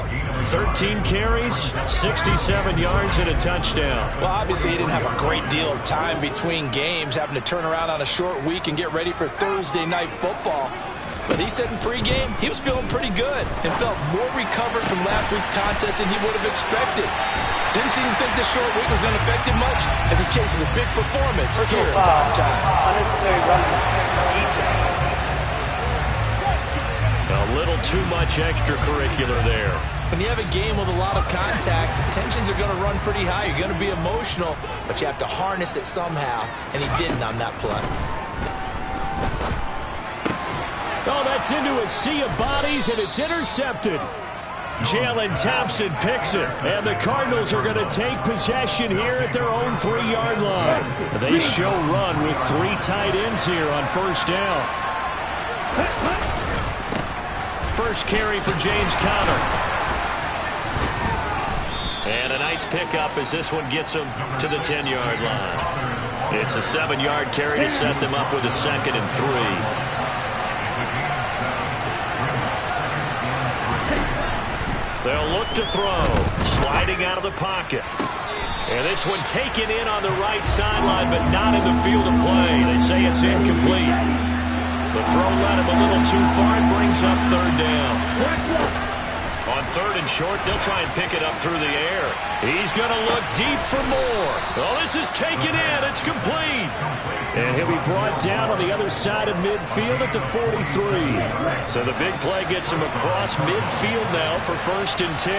13 carries, 67 yards, and a touchdown. Well, obviously, he didn't have a great deal of time between games, having to turn around on a short week and get ready for Thursday night football. But he said in pregame he was feeling pretty good and felt more recovered from last week's contest than he would have expected. Didn't seem to think this short week was going to affect him much as he chases a big performance here in prime time. A little too much extracurricular there. When you have a game with a lot of contact, tensions are going to run pretty high. You're going to be emotional, but you have to harness it somehow, and he didn't on that play. that's into a sea of bodies, and it's intercepted. Jalen Thompson picks it, and the Cardinals are going to take possession here at their own 3-yard line. They show run with 3 tight ends here on first down. First carry for James Conner. And a nice pickup as this one gets him to the 10-yard line. It's a 7-yard carry to set them up with a 2nd and 3. They'll look to throw, sliding out of the pocket. And this one taken in on the right sideline, but not in the field of play. They say it's incomplete. The throw led him a little too far. It brings up 3rd down. On 3rd and short, they'll try and pick it up through the air. He's going to look deep for more. Oh, this is taken in. It's complete. And he'll be brought down on the other side of midfield at the 43. So the big play gets him across midfield now for 1st and 10.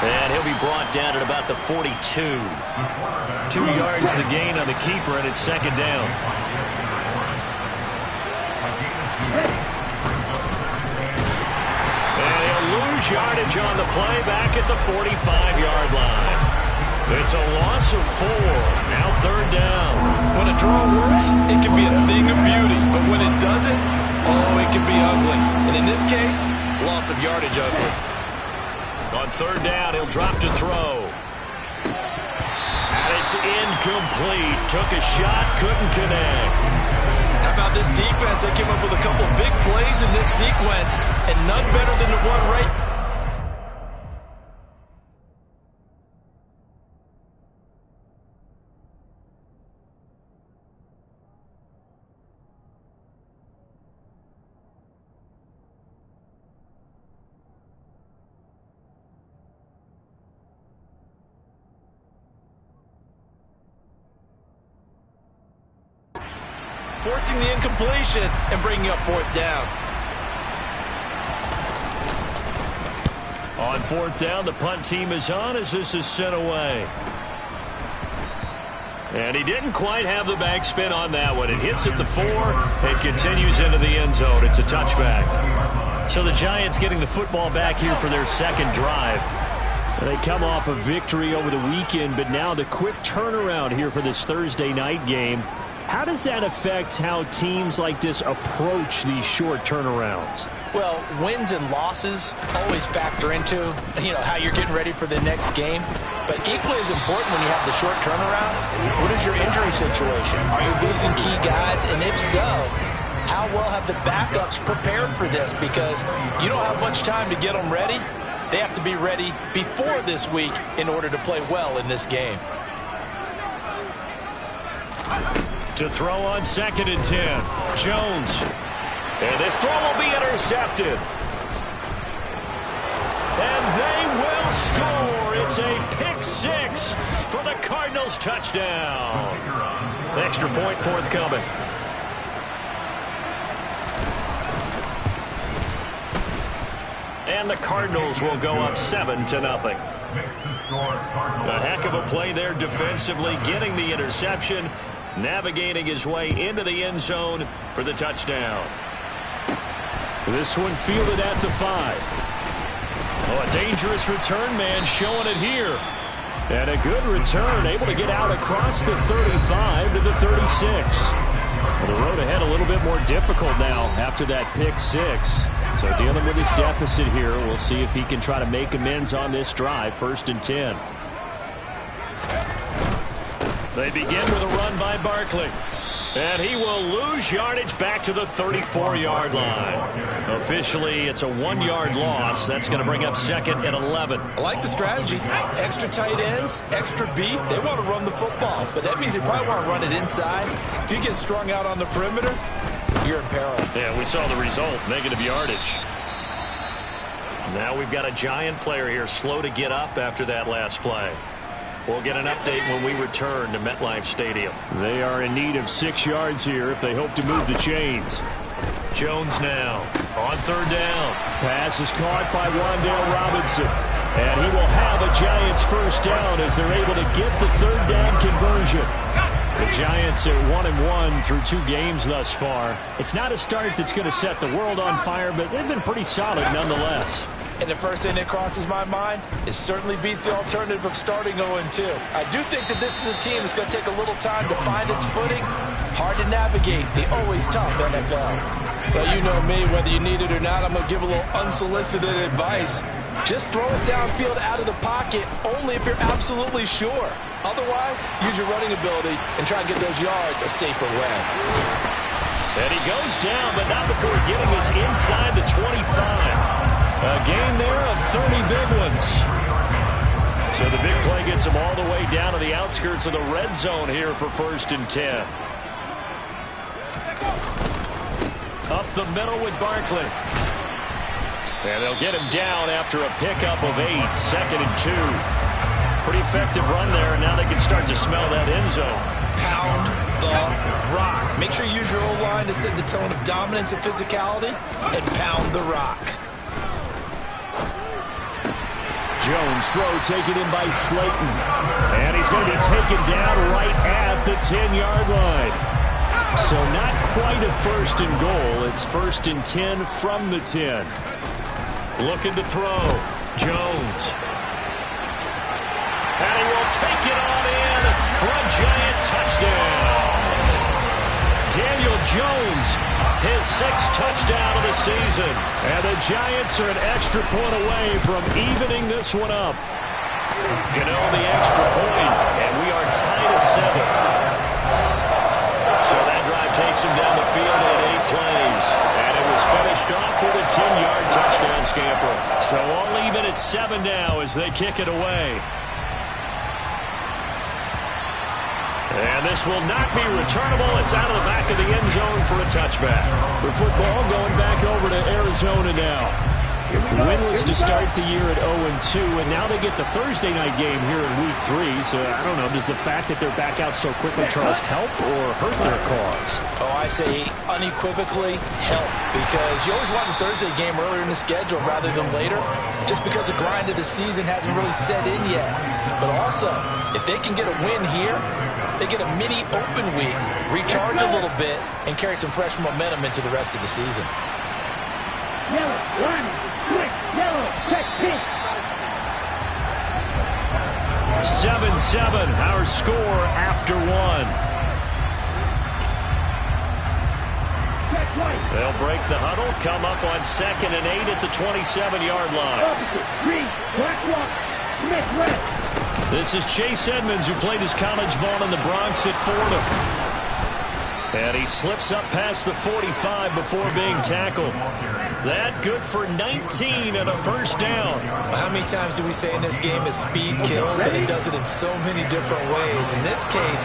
And he'll be brought down at about the 42. 2 yards the gain on the keeper, and it's 2nd down. Yardage on the play back at the 45-yard line. It's a loss of 4. Now 3rd down. When a draw works, it can be a thing of beauty. But when it doesn't, oh, it can be ugly. And in this case, loss of yardage ugly. On 3rd down, he'll drop to throw. And it's incomplete. Took a shot, couldn't connect. How about this defense? They came up with a couple big plays in this sequence, and none better than the one right. Forcing the incompletion and bringing up 4th down. On 4th down, the punt team is on as this is sent away. And he didn't quite have the backspin on that one. It hits at the 4 and continues into the end zone. It's a touchback. So the Giants getting the football back here for their 2nd drive. They come off a victory over the weekend, but now the quick turnaround here for this Thursday night game. How does that affect how teams like this approach these short turnarounds? Well, wins and losses always factor into, how you're getting ready for the next game. But equally as important when you have the short turnaround, what is your injury situation? Are you losing key guys? And if so, how well have the backups prepared for this? Because you don't have much time to get them ready. They have to be ready before this week in order to play well in this game. To throw on 2nd and 10. Jones. And this throw will be intercepted. And they will score. It's a pick 6 for the Cardinals touchdown. Extra point forthcoming. And the Cardinals will go up 7-0. A heck of a play there defensively, getting the interception, navigating his way into the end zone for the touchdown. This one fielded at the 5. Oh, a dangerous return man showing it here. And a good return, able to get out across the 35 to the 36. Well, the road ahead a little bit more difficult now after that pick 6. So dealing with his deficit here, we'll see if he can try to make amends on this drive. 1st and 10. They begin with a run by Barkley. And he will lose yardage back to the 34-yard line. Officially, it's a 1-yard loss. That's going to bring up 2nd and 11. I like the strategy. Extra tight ends, extra beef. They want to run the football, but that means they probably want to run it inside. If you get strung out on the perimeter, you're in peril. Yeah, we saw the result, negative yardage. Now we've got a Giant player here slow to get up after that last play. We'll get an update when we return to MetLife Stadium. They are in need of 6 yards here if they hope to move the chains. Jones now on 3rd down. Pass is caught by Wan'Dale Robinson. And he will have a Giants 1st down as they're able to get the 3rd down conversion. The Giants are 1-1 through 2 games thus far. It's not a start that's going to set the world on fire, but they've been pretty solid nonetheless. And the first thing that crosses my mind, it certainly beats the alternative of starting 0-2. I do think that this is a team that's going to take a little time to find its footing. Hard to navigate the always tough NFL. Well, you know me, whether you need it or not, I'm going to give a little unsolicited advice. Just throw it downfield out of the pocket only if you're absolutely sure. Otherwise, use your running ability and try and get those yards a safer way. And he goes down, but not before getting us inside the 25. A gain there of 30 big ones. So the big play gets him all the way down to the outskirts of the red zone here for 1st and 10. Up the middle with Barkley. And they'll get him down after a pickup of 8, 2nd and 2. Pretty effective run there, and now they can start to smell that end zone. Pound the rock. Make sure you use your O-line to set the tone of dominance and physicality, and pound the rock. Jones throw taken in by Slayton. And he's going to be taken down right at the 10-yard line. So not quite a 1st and goal. It's 1st and 10 from the 10. Looking to throw. Jones. And he will take it on in for a Giant touchdown. Daniel Jones, his 6th touchdown of the season. And the Giants are an extra point away from evening this one up. Gano the extra point, and we are tied at 7. So that drive takes him down the field in 8 plays. And it was finished off with a 10-yard touchdown scamper. So all even at 7 now as they kick it away. And this will not be returnable. It's out of the back of the end zone for a touchback. The football going back over to Arizona now. Winless to start the year at 0-2, and now they get the Thursday night game here in Week 3. So I don't know, does the fact that they're back out so quickly, Charles, help or hurt their cause? Oh, I say unequivocally help, because you always want the Thursday game earlier in the schedule rather than later, just because the grind of the season hasn't really set in yet. But also, if they can get a win here, they get a mini open week, recharge a little bit, and carry some fresh momentum into the rest of the season. Yellow, line, quick, yellow, check, pink. 7-7, our score after 1. They'll break the huddle, come up on 2nd and 8 at the 27-yard line. Green, black, walk, Smith, red. This is Chase Edmonds, who played his college ball in the Bronx at Fordham. And he slips up past the 45 before being tackled. That good for 19 and a 1st down. How many times do we say in this game that speed kills, and it does it in so many different ways? In this case,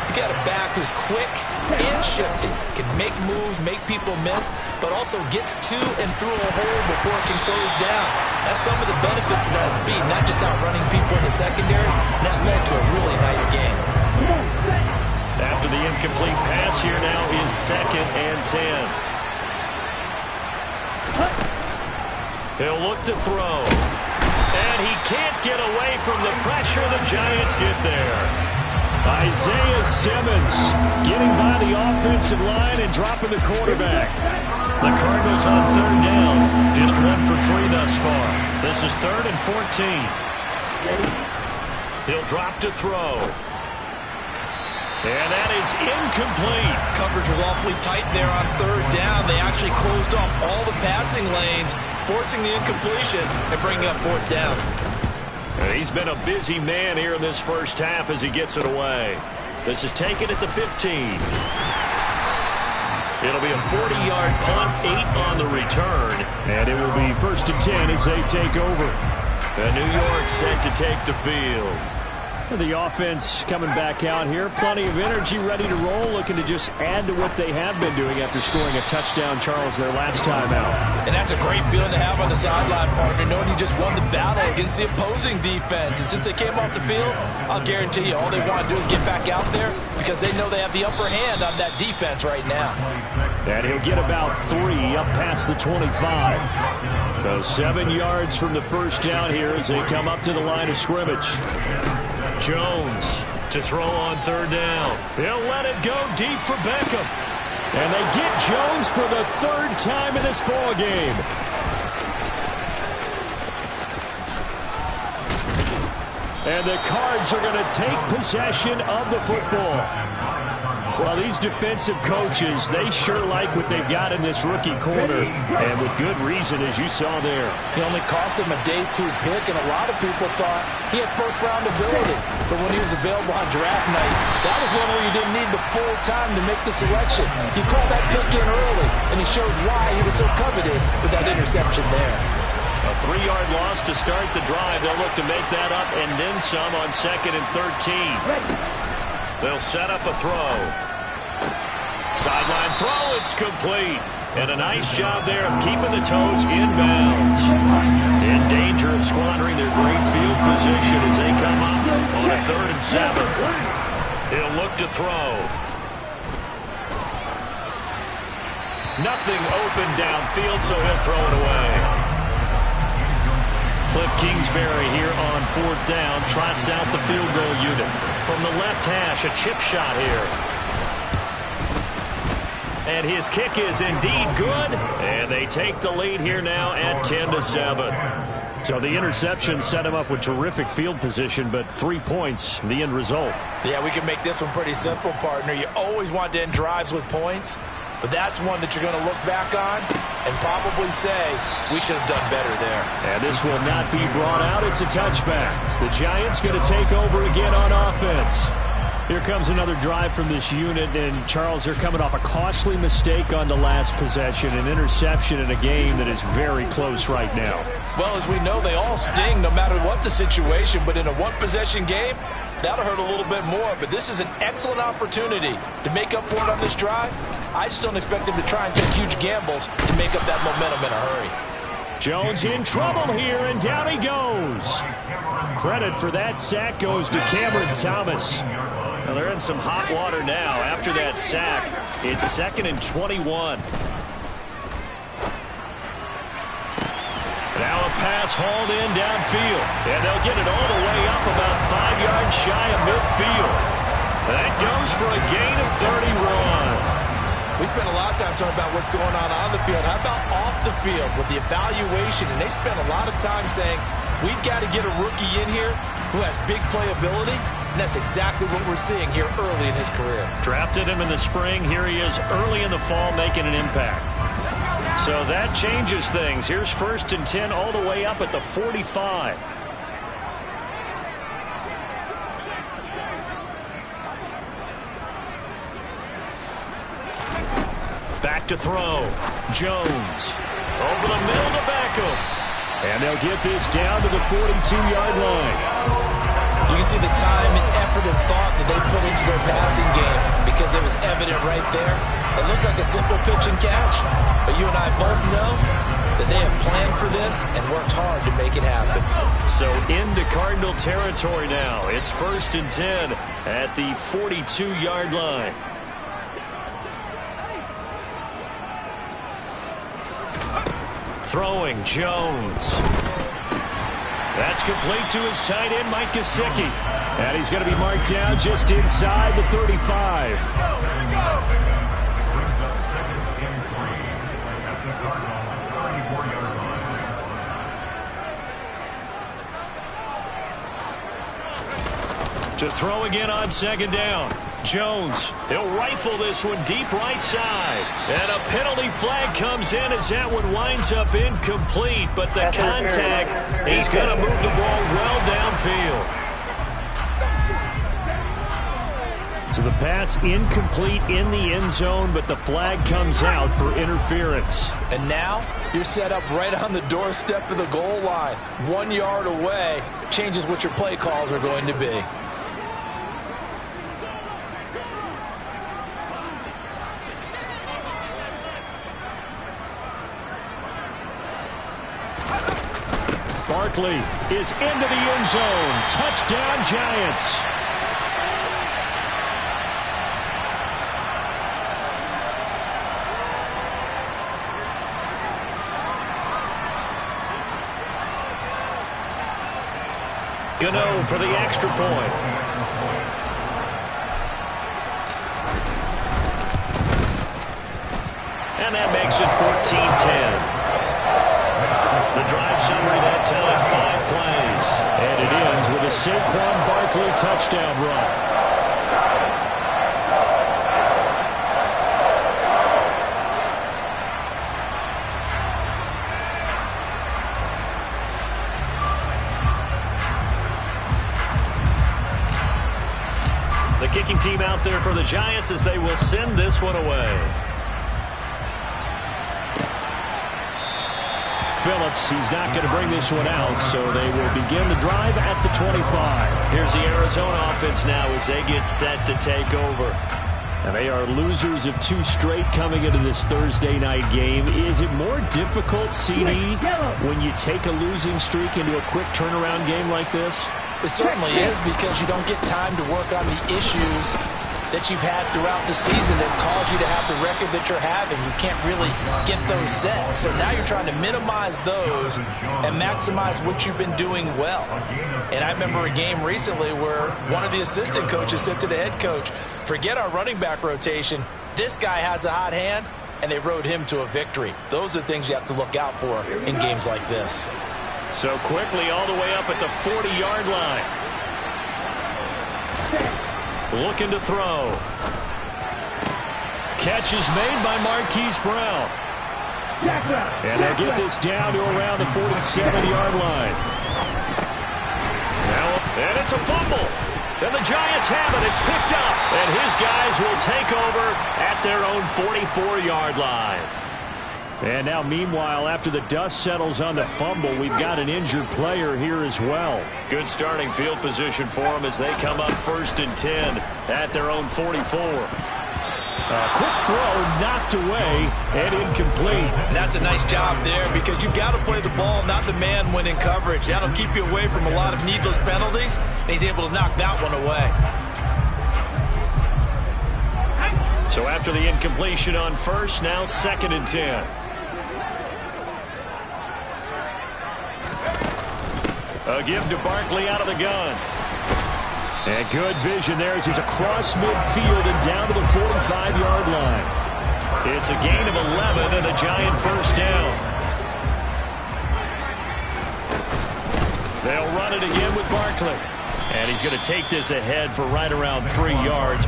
you got a back who's quick and shifty, can make moves, make people miss, but also gets to and through a hole before it can close down. That's some of the benefits of that speed, not just outrunning people in the secondary. And that led to a really nice game. After the incomplete pass, here now is 2nd and 10. He'll look to throw. And he can't get away from the pressure. The Giants get there. Isaiah Simmons getting by the offensive line and dropping the quarterback. The Cardinals on 3rd down. Just 1 for 3 thus far. This is 3rd and 14. He'll drop to throw. And that is incomplete. Coverage was awfully tight there on 3rd down. They actually closed off all the passing lanes, forcing the incompletion and bringing up 4th down. And he's been a busy man here in this first half as he gets it away. This is taken at the 15. It'll be a 40-yard punt, 8 on the return. And it will be 1st and 10 as they take over. And New York set to take the field. The offense coming back out here. Plenty of energy, ready to roll, looking to just add to what they have been doing after scoring a touchdown, Charles, their last time out. And that's a great feeling to have on the sideline, partner, knowing you just won the battle against the opposing defense. And since they came off the field, I'll guarantee you all they want to do is get back out there because they know they have the upper hand on that defense right now. And he'll get about 3 up past the 25. So 7 yards from the 1st down here as they come up to the line of scrimmage. Jones to throw on third down. He'll let it go deep for Beckham. And they get Jones for the third time in this ballgame. And the Cards are going to take possession of the football. Well, these defensive coaches, they sure like what they've got in this rookie corner. And with good reason, as you saw there. He only cost him a day 2 pick, and a lot of people thought he had first-round ability. But when he was available on draft night, that was one where you didn't need the full time to make the selection. He called that pick in early, and he shows why he was so coveted with that interception there. A 3-yard loss to start the drive. They'll look to make that up and then some on 2nd and 13. They'll set up a throw. Sideline throw, it's complete. And a nice job there of keeping the toes in bounds. In danger of squandering their great field position as they come up on a 3rd and 7. He'll look to throw. Nothing open downfield, so he'll throw it away. Cliff Kingsbury here on 4th down, trots out the field goal unit. From the left hash, a chip shot here. And his kick is indeed good. And they take the lead here now at 10-7. So the interception set him up with terrific field position, but 3 points, the end result. Yeah, we can make this one pretty simple, partner. You always want to end drives with points, but that's one that you're going to look back on and probably say, we should have done better there. And this will not be brought out. It's a touchback. The Giants going to take over again on offense. Here comes another drive from this unit, and Charles, they're coming off a costly mistake on the last possession, an interception in a game that is very close right now. Well, as we know, they all sting no matter what the situation, but in a one-possession game, that'll hurt a little bit more. But this is an excellent opportunity to make up for it on this drive. I just don't expect them to try and take huge gambles to make up that momentum in a hurry. Jones in trouble here, and down he goes. Credit for that sack goes to Cameron Thomas. Well, they're in some hot water now. After that sack, it's 2nd and 21. Now a pass hauled in downfield. And they'll get it all the way up about 5 yards shy of midfield. That goes for a gain of 31. We spent a lot of time talking about what's going on the field. How about off the field with the evaluation? And they spent a lot of time saying, we've got to get a rookie in here who has big playability. And that's exactly what we're seeing here early in his career. Drafted him in the spring. Here he is early in the fall making an impact. So that changes things. Here's 1st and 10 all the way up at the 45. Back to throw. Jones. Over the middle to Beckham. And they'll get this down to the 42-yard line. You can see the time and effort and thought that they put into their passing game because it was evident right there. It looks like a simple pitch and catch, but you and I both know that they have planned for this and worked hard to make it happen. So into Cardinal territory now. It's 1st and 10 at the 42-yard line. Throwing Jones. That's complete to his tight end, Mike Gesicki. And he's going to be marked down just inside the 35. To throw again on 2nd down. Jones, he'll rifle this one deep right side. And a penalty flag comes in as that one winds up incomplete. But the contact, he's going to move the ball well downfield. So the pass incomplete in the end zone, but the flag comes out for interference. And now you're set up right on the doorstep of the goal line. 1 yard away changes what your play calls are going to be. Barkley is into the end zone. Touchdown, Giants. Gano for the extra point. And that makes it 14-10. The drive summary that time, 5 plays. And it ends with a Saquon Barkley touchdown run. The kicking team out there for the Giants as they will send this one away. Phillips, he's not going to bring this one out, so they will begin the drive at the 25. Here's the Arizona offense now as they get set to take over. And they are losers of 2 straight coming into this Thursday night game. Is it more difficult, CD, when you take a losing streak into a quick turnaround game like this? It certainly is, because you don't get time to work on the issues that you've had throughout the season that cause you to have the record that you're having. You can't really get those set. So now you're trying to minimize those and maximize what you've been doing well. And I remember a game recently where one of the assistant coaches said to the head coach, forget our running back rotation. This guy has a hot hand, and they rode him to a victory. Those are things you have to look out for in games like this. So quickly all the way up at the 40-yard line. Looking to throw. Catch is made by Marquise Brown. And they'll get this down to around the 47-yard line. And it's a fumble. And the Giants have it. It's picked up. And his guys will take over at their own 44-yard line. And now, meanwhile, after the dust settles on the fumble, we've got an injured player here as well. Good starting field position for them as they come up 1st and 10 at their own 44. A quick throw knocked away and incomplete. And that's a nice job there, because you've got to play the ball, not the man when in coverage. That'll keep you away from a lot of needless penalties, and he's able to knock that one away. So after the incompletion on 1st, now 2nd and 10. A give to Barkley out of the gun. And good vision there as he's across midfield and down to the 45-yard line. It's a gain of 11 and a Giant 1st down. They'll run it again with Barkley. And he's going to take this ahead for right around 3 yards.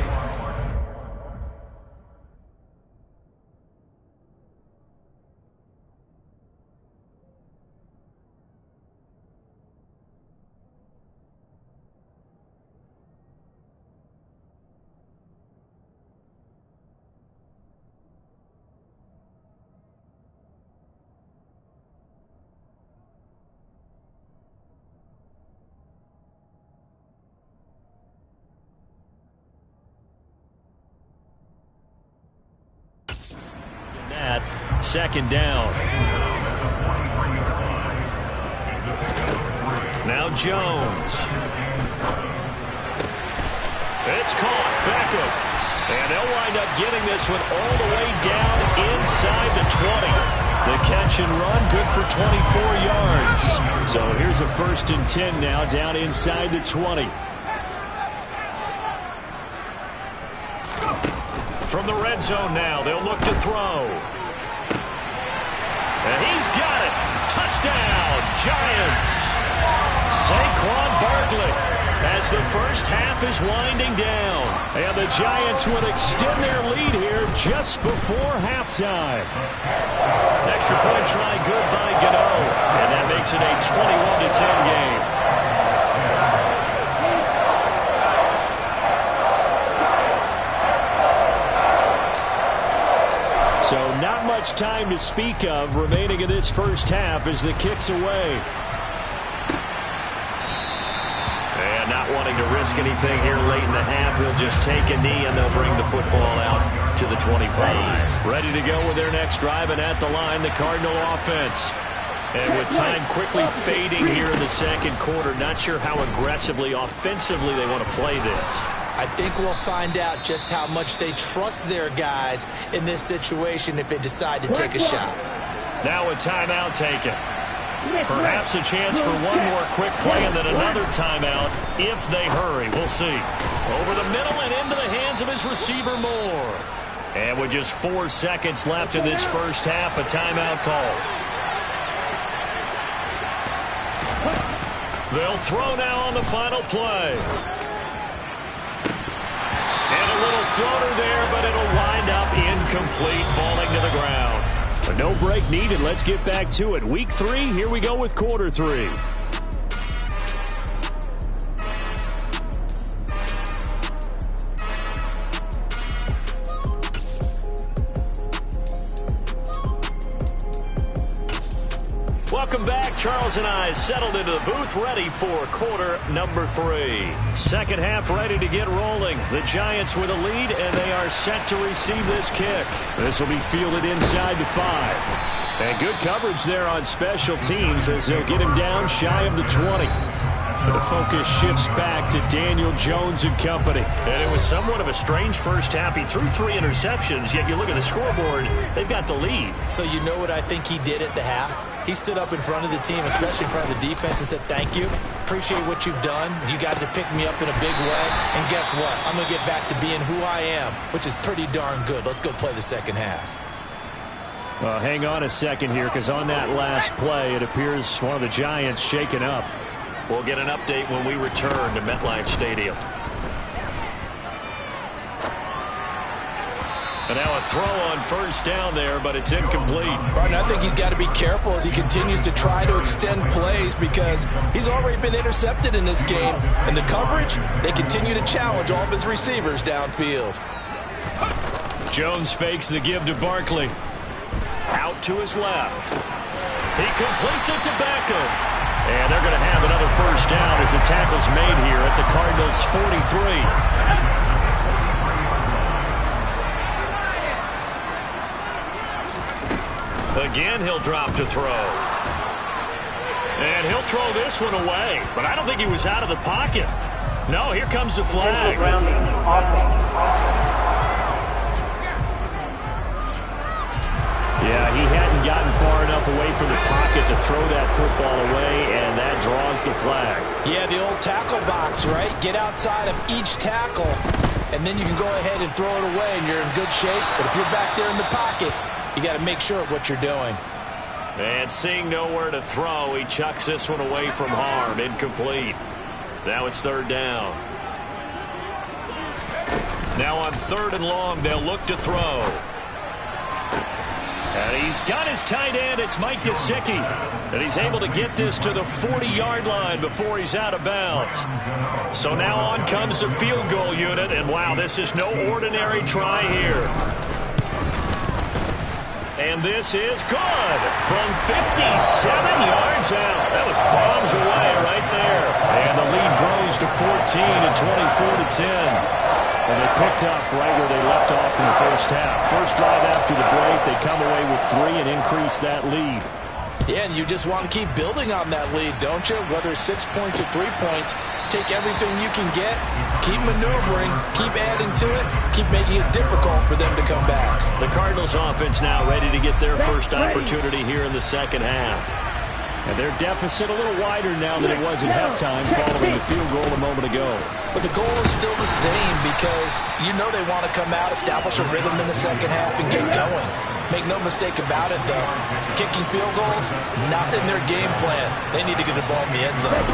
That 2nd down. Now Jones. It's caught. Beckham. And they'll wind up getting this one all the way down inside the 20. The catch and run, good for 24 yards. So here's a 1st and 10 now, down inside the 20. From the red zone now, they'll look to throw. And he's got it. Touchdown, Giants. Saquon Barkley as the 1st half is winding down. And the Giants will extend their lead here just before halftime. Extra point try good by Gano. And that makes it a 21-10 game. So not much time to speak of remaining in this 1st half as the kick's away. And not wanting to risk anything here late in the half, he'll just take a knee and they'll bring the football out to the 25. Ready to go with their next drive, and at the line, the Cardinal offense. And with time quickly fading here in the 2nd quarter, not sure how aggressively, offensively they want to play this. I think we'll find out just how much they trust their guys in this situation if they decide to take a shot. Now a timeout taken. Perhaps a chance for one more quick play and then another timeout if they hurry. We'll see. Over the middle and into the hands of his receiver Moore. And with just 4 seconds left in this first half, a timeout call. They'll throw now on the final play. And a little floater there, but it'll wind up incomplete, falling to the ground. But no break needed. Let's get back to it. Week 3, here we go with quarter 3. Welcome back. Charles and I settled into the booth, ready for quarter number 3. Second half ready to get rolling. The Giants with a lead, and they are set to receive this kick. This will be fielded inside the 5. And good coverage there on special teams as they'll get him down shy of the 20. But the focus shifts back to Daniel Jones and company. And it was somewhat of a strange first half. He threw 3 interceptions, yet you look at the scoreboard, they've got the lead. So you know what I think he did at the half? He stood up in front of the team, especially in front of the defense, and said, thank you. Appreciate what you've done. You guys have picked me up in a big way. And guess what? I'm going to get back to being who I am, which is pretty darn good. Let's go play the second half. Well, hang on a second here, because on that last play, it appears one of the Giants shaken up. We'll get an update when we return to MetLife Stadium. And now a throw on first down there, but it's incomplete. Barton, I think he's got to be careful as he continues to try to extend plays because he's already been intercepted in this game. And the coverage, they continue to challenge all of his receivers downfield. Jones fakes the give to Barkley. Out to his left. He completes it to Beckham. And they're going to have another first down as the tackle's made here at the Cardinals' 43. Again, he'll drop to throw. And he'll throw this one away. But I don't think he was out of the pocket. No, here comes the flag. Yeah, he hadn't gotten far enough away from the pocket to throw that football away, and that draws the flag. Yeah, the old tackle box, right? Get outside of each tackle, and then you can go ahead and throw it away, and you're in good shape. But if you're back there in the pocket, you got to make sure of what you're doing. And seeing nowhere to throw, he chucks this one away from harm. Incomplete. Now it's third down. Now on 3rd and long, they'll look to throw. And he's got his tight end. It's Mike Gesicki. And he's able to get this to the 40-yard line before he's out of bounds. So now on comes the field goal unit. And, wow, this is no ordinary try here. And this is good from 57 yards out. That was bombs away right there. And the lead grows to 14 and 24-10. And they picked up right where they left off in the first half. First drive after the break, they come away with 3 and increase that lead. Yeah, and you just want to keep building on that lead, don't you? Whether it's 6 points or 3 points, take everything you can get, keep maneuvering, keep adding to it, keep making it difficult for them to come back. The Cardinals offense now ready to get their first opportunity here in the second half. And their deficit a little wider now than it was at halftime following the field goal a moment ago. But the goal is still the same because you know they want to come out, establish a rhythm in the second half, and get going. Make no mistake about it, though. Kicking field goals, not in their game plan. They need to get the ball in the end zone.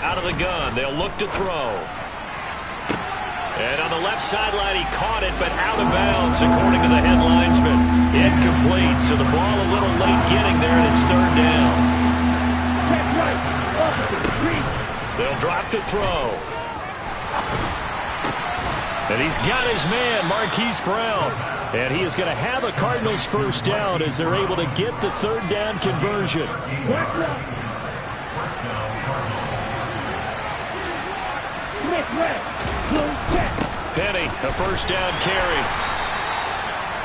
Out of the gun, they'll look to throw. And on the left sideline, he caught it, but out of bounds, according to the head linesman. Incomplete, so the ball a little late getting there, and it's third down. They'll drop to throw. And he's got his man, Marquise Brown. And he is going to have a Cardinals first down as they're able to get the third down conversion. Penny, a first down carry.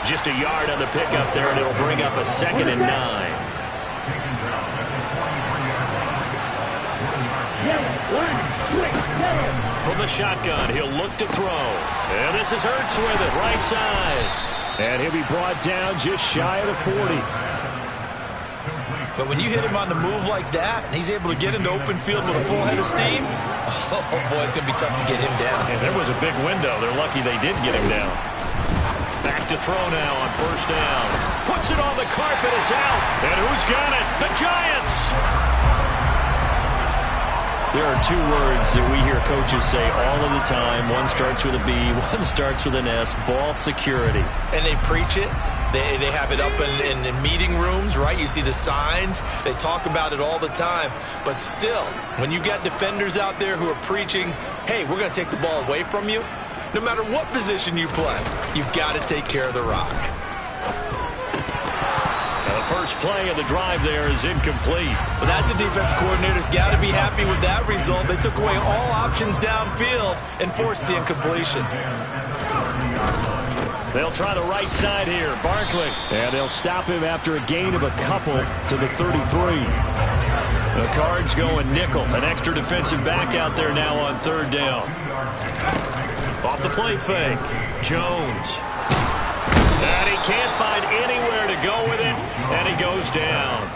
Just a yard on the pickup there, and it'll bring up a 2nd and 9. From the shotgun, he'll look to throw. And this is Ertz with it, right side. And he'll be brought down just shy of the 40. But when you hit him on the move like that, and he's able to get into open field with a full head of steam, oh boy, it's going to be tough to get him down. And there was a big window. They're lucky they did get him down. Back to throw now on first down. Puts it on the carpet. It's out. And who's got it? The Giants. There are two words that we hear coaches say all of the time. One starts with a B, one starts with an S. Ball security. And they preach it. They have it up in meeting rooms, right? You see the signs. They talk about it all the time. But still, when you got defenders out there who are preaching, hey, we're going to take the ball away from you, no matter what position you play, you've got to take care of the rock. Now the first play of the drive there is incomplete. But that's a defense coordinator's got to be happy with that result. They took away all options downfield and forced the incompletion. They'll try the right side here. Barkley. And they'll stop him after a gain of a couple to the 33. The Cards going nickel. An extra defensive back out there now on third down. Off the play fake. Jones. And he can't find anywhere to go with it. And he goes down.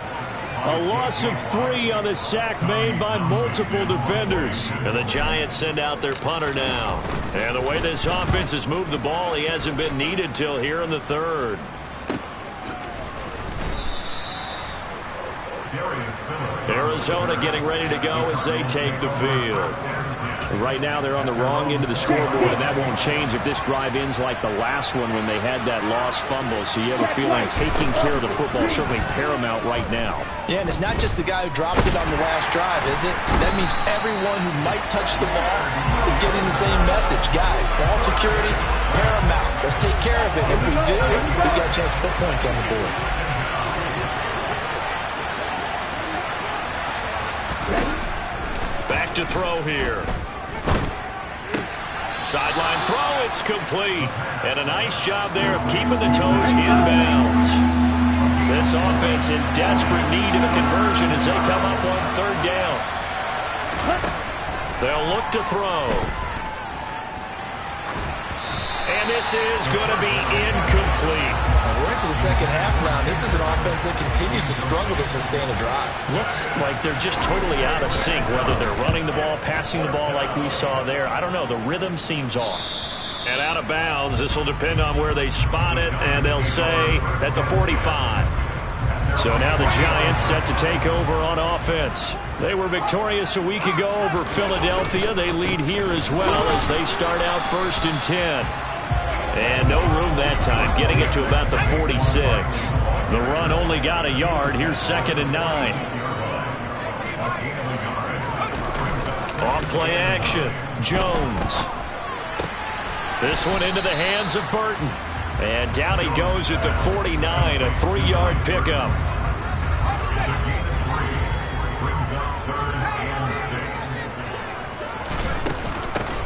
A loss of 3 on the sack made by multiple defenders. And the Giants send out their punter now. And the way this offense has moved the ball, he hasn't been needed till here in the third. Arizona getting ready to go as they take the field. Right now they're on the wrong end of the scoreboard, and that won't change if this drive ends like the last one when they had that lost fumble. So you have a feeling taking care of the football is certainly paramount right now. Yeah, and it's not just the guy who dropped it on the last drive, is it? That means everyone who might touch the ball is getting the same message. Guys, ball security, paramount. Let's take care of it. If we do, we got a chance to put points on the board. Back to throw here. Sideline throw, it's complete. And a nice job there of keeping the toes inbounds. This offense in desperate need of a conversion as they come up on third down. They'll look to throw. And this is going to be incomplete. We're into the second half now. This is an offense that continues to struggle to sustain a drive. Looks like they're just totally out of sync, whether they're running the ball, passing the ball like we saw there. I don't know. The rhythm seems off. And out of bounds, this will depend on where they spot it, and they'll say at the 45. So now the Giants set to take over on offense. They were victorious a week ago over Philadelphia. They lead here as well as they start out 1st and 10. And no room that time, getting it to about the 46. The run only got a yard. Here's 2nd and 9. Off play action. Jones. This one into the hands of Burton. And down he goes at the 49, a 3-yard pickup.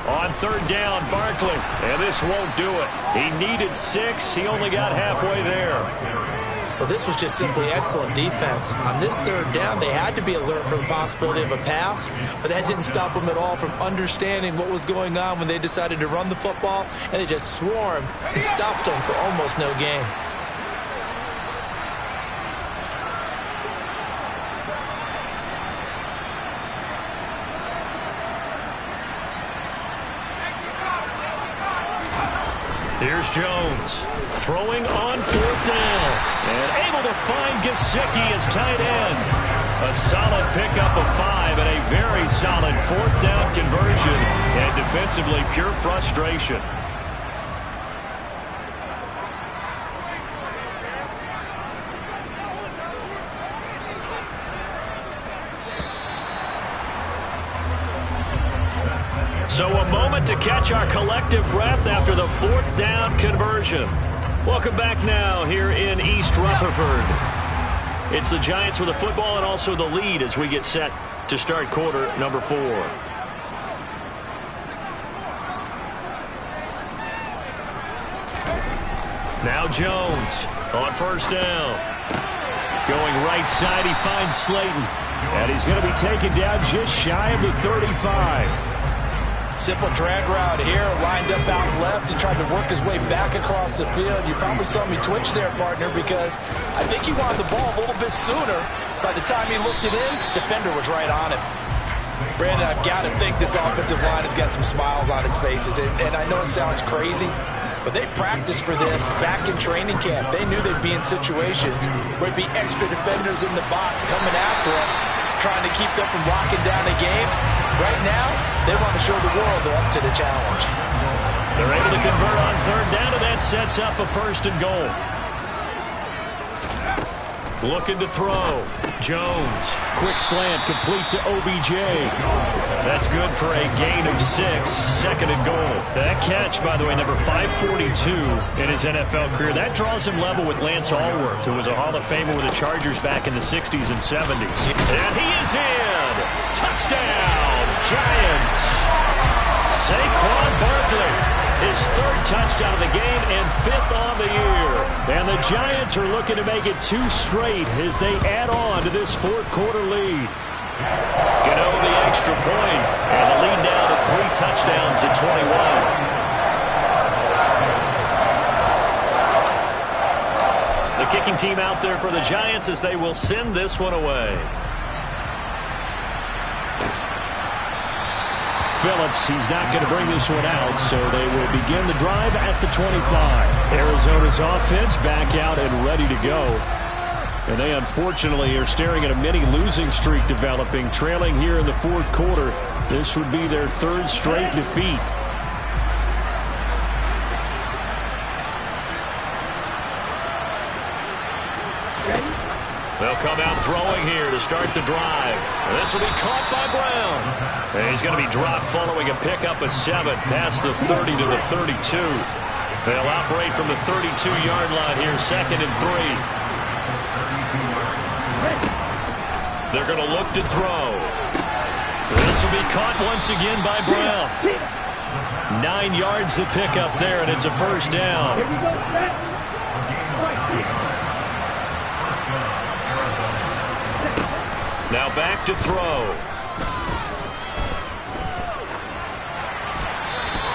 On third down, Barkley. And this won't do it. He needed 6. He only got halfway there. Well, this was just simply excellent defense. On this third down, they had to be alert for the possibility of a pass, but that didn't stop them at all from understanding what was going on when they decided to run the football, and they just swarmed and stopped them for almost no gain. Here's Jones throwing on 4th down and able to find Gesicki as tight end. A solid pickup of 5 and a very solid 4th down conversion, and defensively pure frustration. So a moment to catch our collective breath after the 4th down conversion. Welcome back now here in East Rutherford. It's the Giants with the football and also the lead as we get set to start quarter number 4. Now Jones on 1st down. Going right side, he finds Slayton. And he's going to be taken down just shy of the 35. Simple drag route here, lined up out left and tried to work his way back across the field. You probably saw me twitch there, partner, because I think he wanted the ball a little bit sooner. By the time he looked it in, defender was right on him. Brandon, I've got to think this offensive line has got some smiles on its faces. And I know it sounds crazy, But they practiced for this back in training camp. They knew they'd be in situations where there'd be extra defenders in the box coming after them, trying to keep them from locking down the game. Right now, they want to show the world they're up to the challenge. They're able to convert on third down, and that sets up a 1st and goal. Looking to throw. Jones. Quick slant complete to OBJ. That's good for a gain of 6. 2nd and goal. That catch, by the way, number 542 in his NFL career. That draws him level with Lance Allworth, who was a Hall of Famer with the Chargers back in the 60s and 70s. And he is in. Touchdown, Giants. Saquon Barkley. His 3rd touchdown of the game and 5th on the year. And the Giants are looking to make it 2 straight as they add on to this 4th quarter lead. Gano the extra point, and the lead down to 3 touchdowns at 21. The kicking team out there for the Giants as they will send this one away. Phillips, he's not going to bring this one out, so they will begin the drive at the 25. Arizona's offense back out and ready to go. And they unfortunately are staring at a mini losing streak developing, trailing here in the 4th quarter. This would be their 3rd straight defeat. They'll come out throwing here to start the drive. This will be caught by Brown. And he's going to be dropped following a pickup of 7 past the 30 to the 32. They'll operate from the 32-yard line here, 2nd and 3. They're going to look to throw. This will be caught once again by Brown. 9 yards the pickup there, and it's a 1st down. Now back to throw.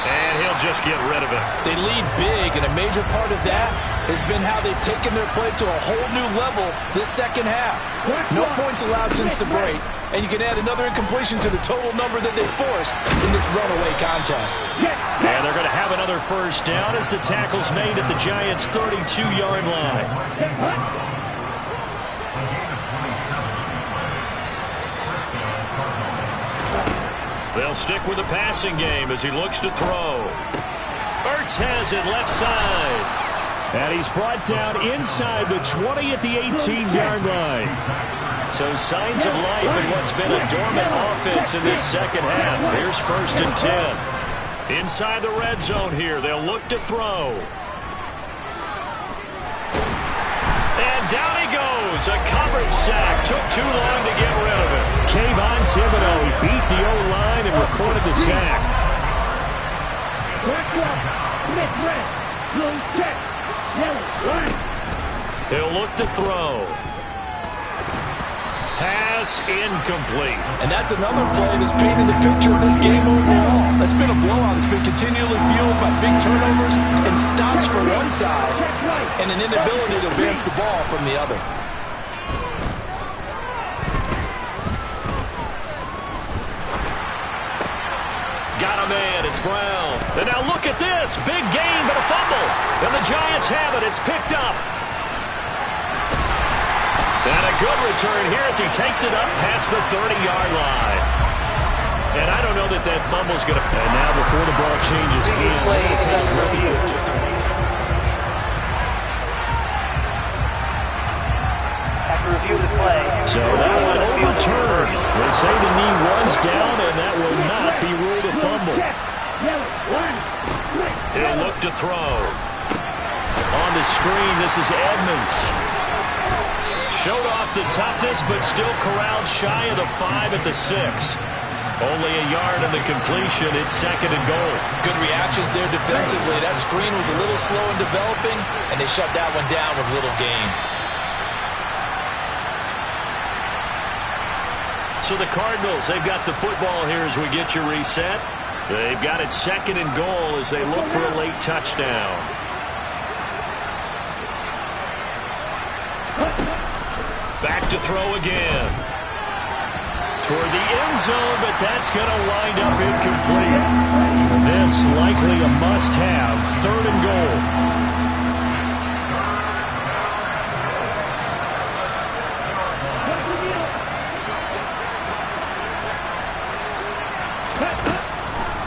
And he'll just get rid of it. They lead big, and a major part of that has been how they've taken their play to a whole new level this 2nd half. No points allowed since the break, and you can add another incompletion to the total number that they forced in this runaway contest. And they're going to have another 1st down as the tackle's made at the Giants' 32-yard line. They'll stick with the passing game as he looks to throw. Ertz has it left side. And he's brought down inside the 20 at the 18-yard line. So signs of life in what's been a dormant offense in this 2nd half. Here's 1st and 10. Inside the red zone here. They'll look to throw. And down he goes. A coverage sack. Took too long to get rid of it. Kayvon Thibodeau, he beat the O-line and recorded the sack. He'll look to throw. Pass incomplete. And that's another play that's painted the picture of this game overall. It's been a blowout. It's been continually fueled by big turnovers and stops for one side and an inability to advance the ball from the other. Got a man. It's Brown. And now look at this. Big gain, but a fumble. And the Giants have it. It's picked up. And a good return here as he takes it up past the 30-yard line. And I don't know that that fumble's going to... And now before the ball changes hands, it'll take a look at just a minute. After review the play. So that one overturned. They say the knee was down, and that will not be ruled a fumble. He'll look to throw. On the screen, this is Edmonds. Showed off the toughness, but still corralled shy of the 5 at the 6. Only a yard in the completion. It's 2nd and goal. Good reactions there defensively. That screen was a little slow in developing, and they shut that one down with little gain. So the Cardinals, they've got the football here as we get you reset. They've got it 2nd and goal as they look for a late touchdown. Back to throw again. toward the end zone, but that's going to wind up incomplete. This likely a must-have, 3rd and goal.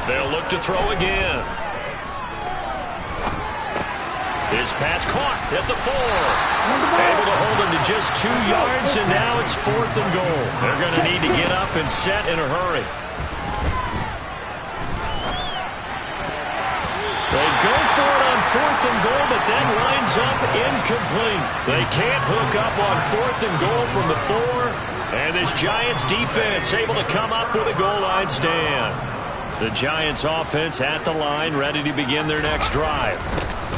They'll look to throw again. His pass caught at the 4. Able to hold him to just 2 yards, and now it's 4th and goal. They're going to need to get up and set in a hurry. They go for it on 4th and goal, but that lines up incomplete. They can't hook up on 4th and goal from the 4, and this Giants defense able to come up with a goal line stand. The Giants offense at the line, ready to begin their next drive.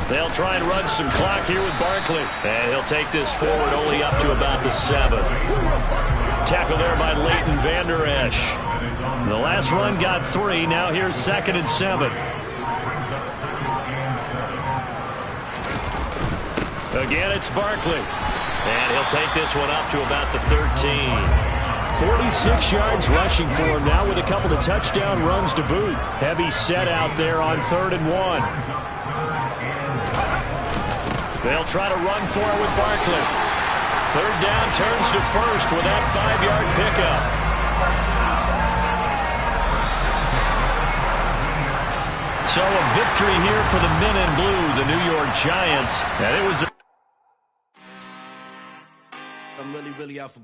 They'll try and run some clock here with Barkley. And he'll take this forward only up to about the 7. Tackle there by Leighton Vander Esch. The last run got 3. Now here's 2nd and 7. Again, it's Barkley. And he'll take this one up to about the 13. 46 yards rushing for him now with a couple of touchdown runs to boot. Heavy set out there on 3rd and 1. They'll try to run for it with Barkley. 3rd down, turns to 1st with that 5-yard pickup. So a victory here for the men in blue, the New York Giants. And it was I'm really out for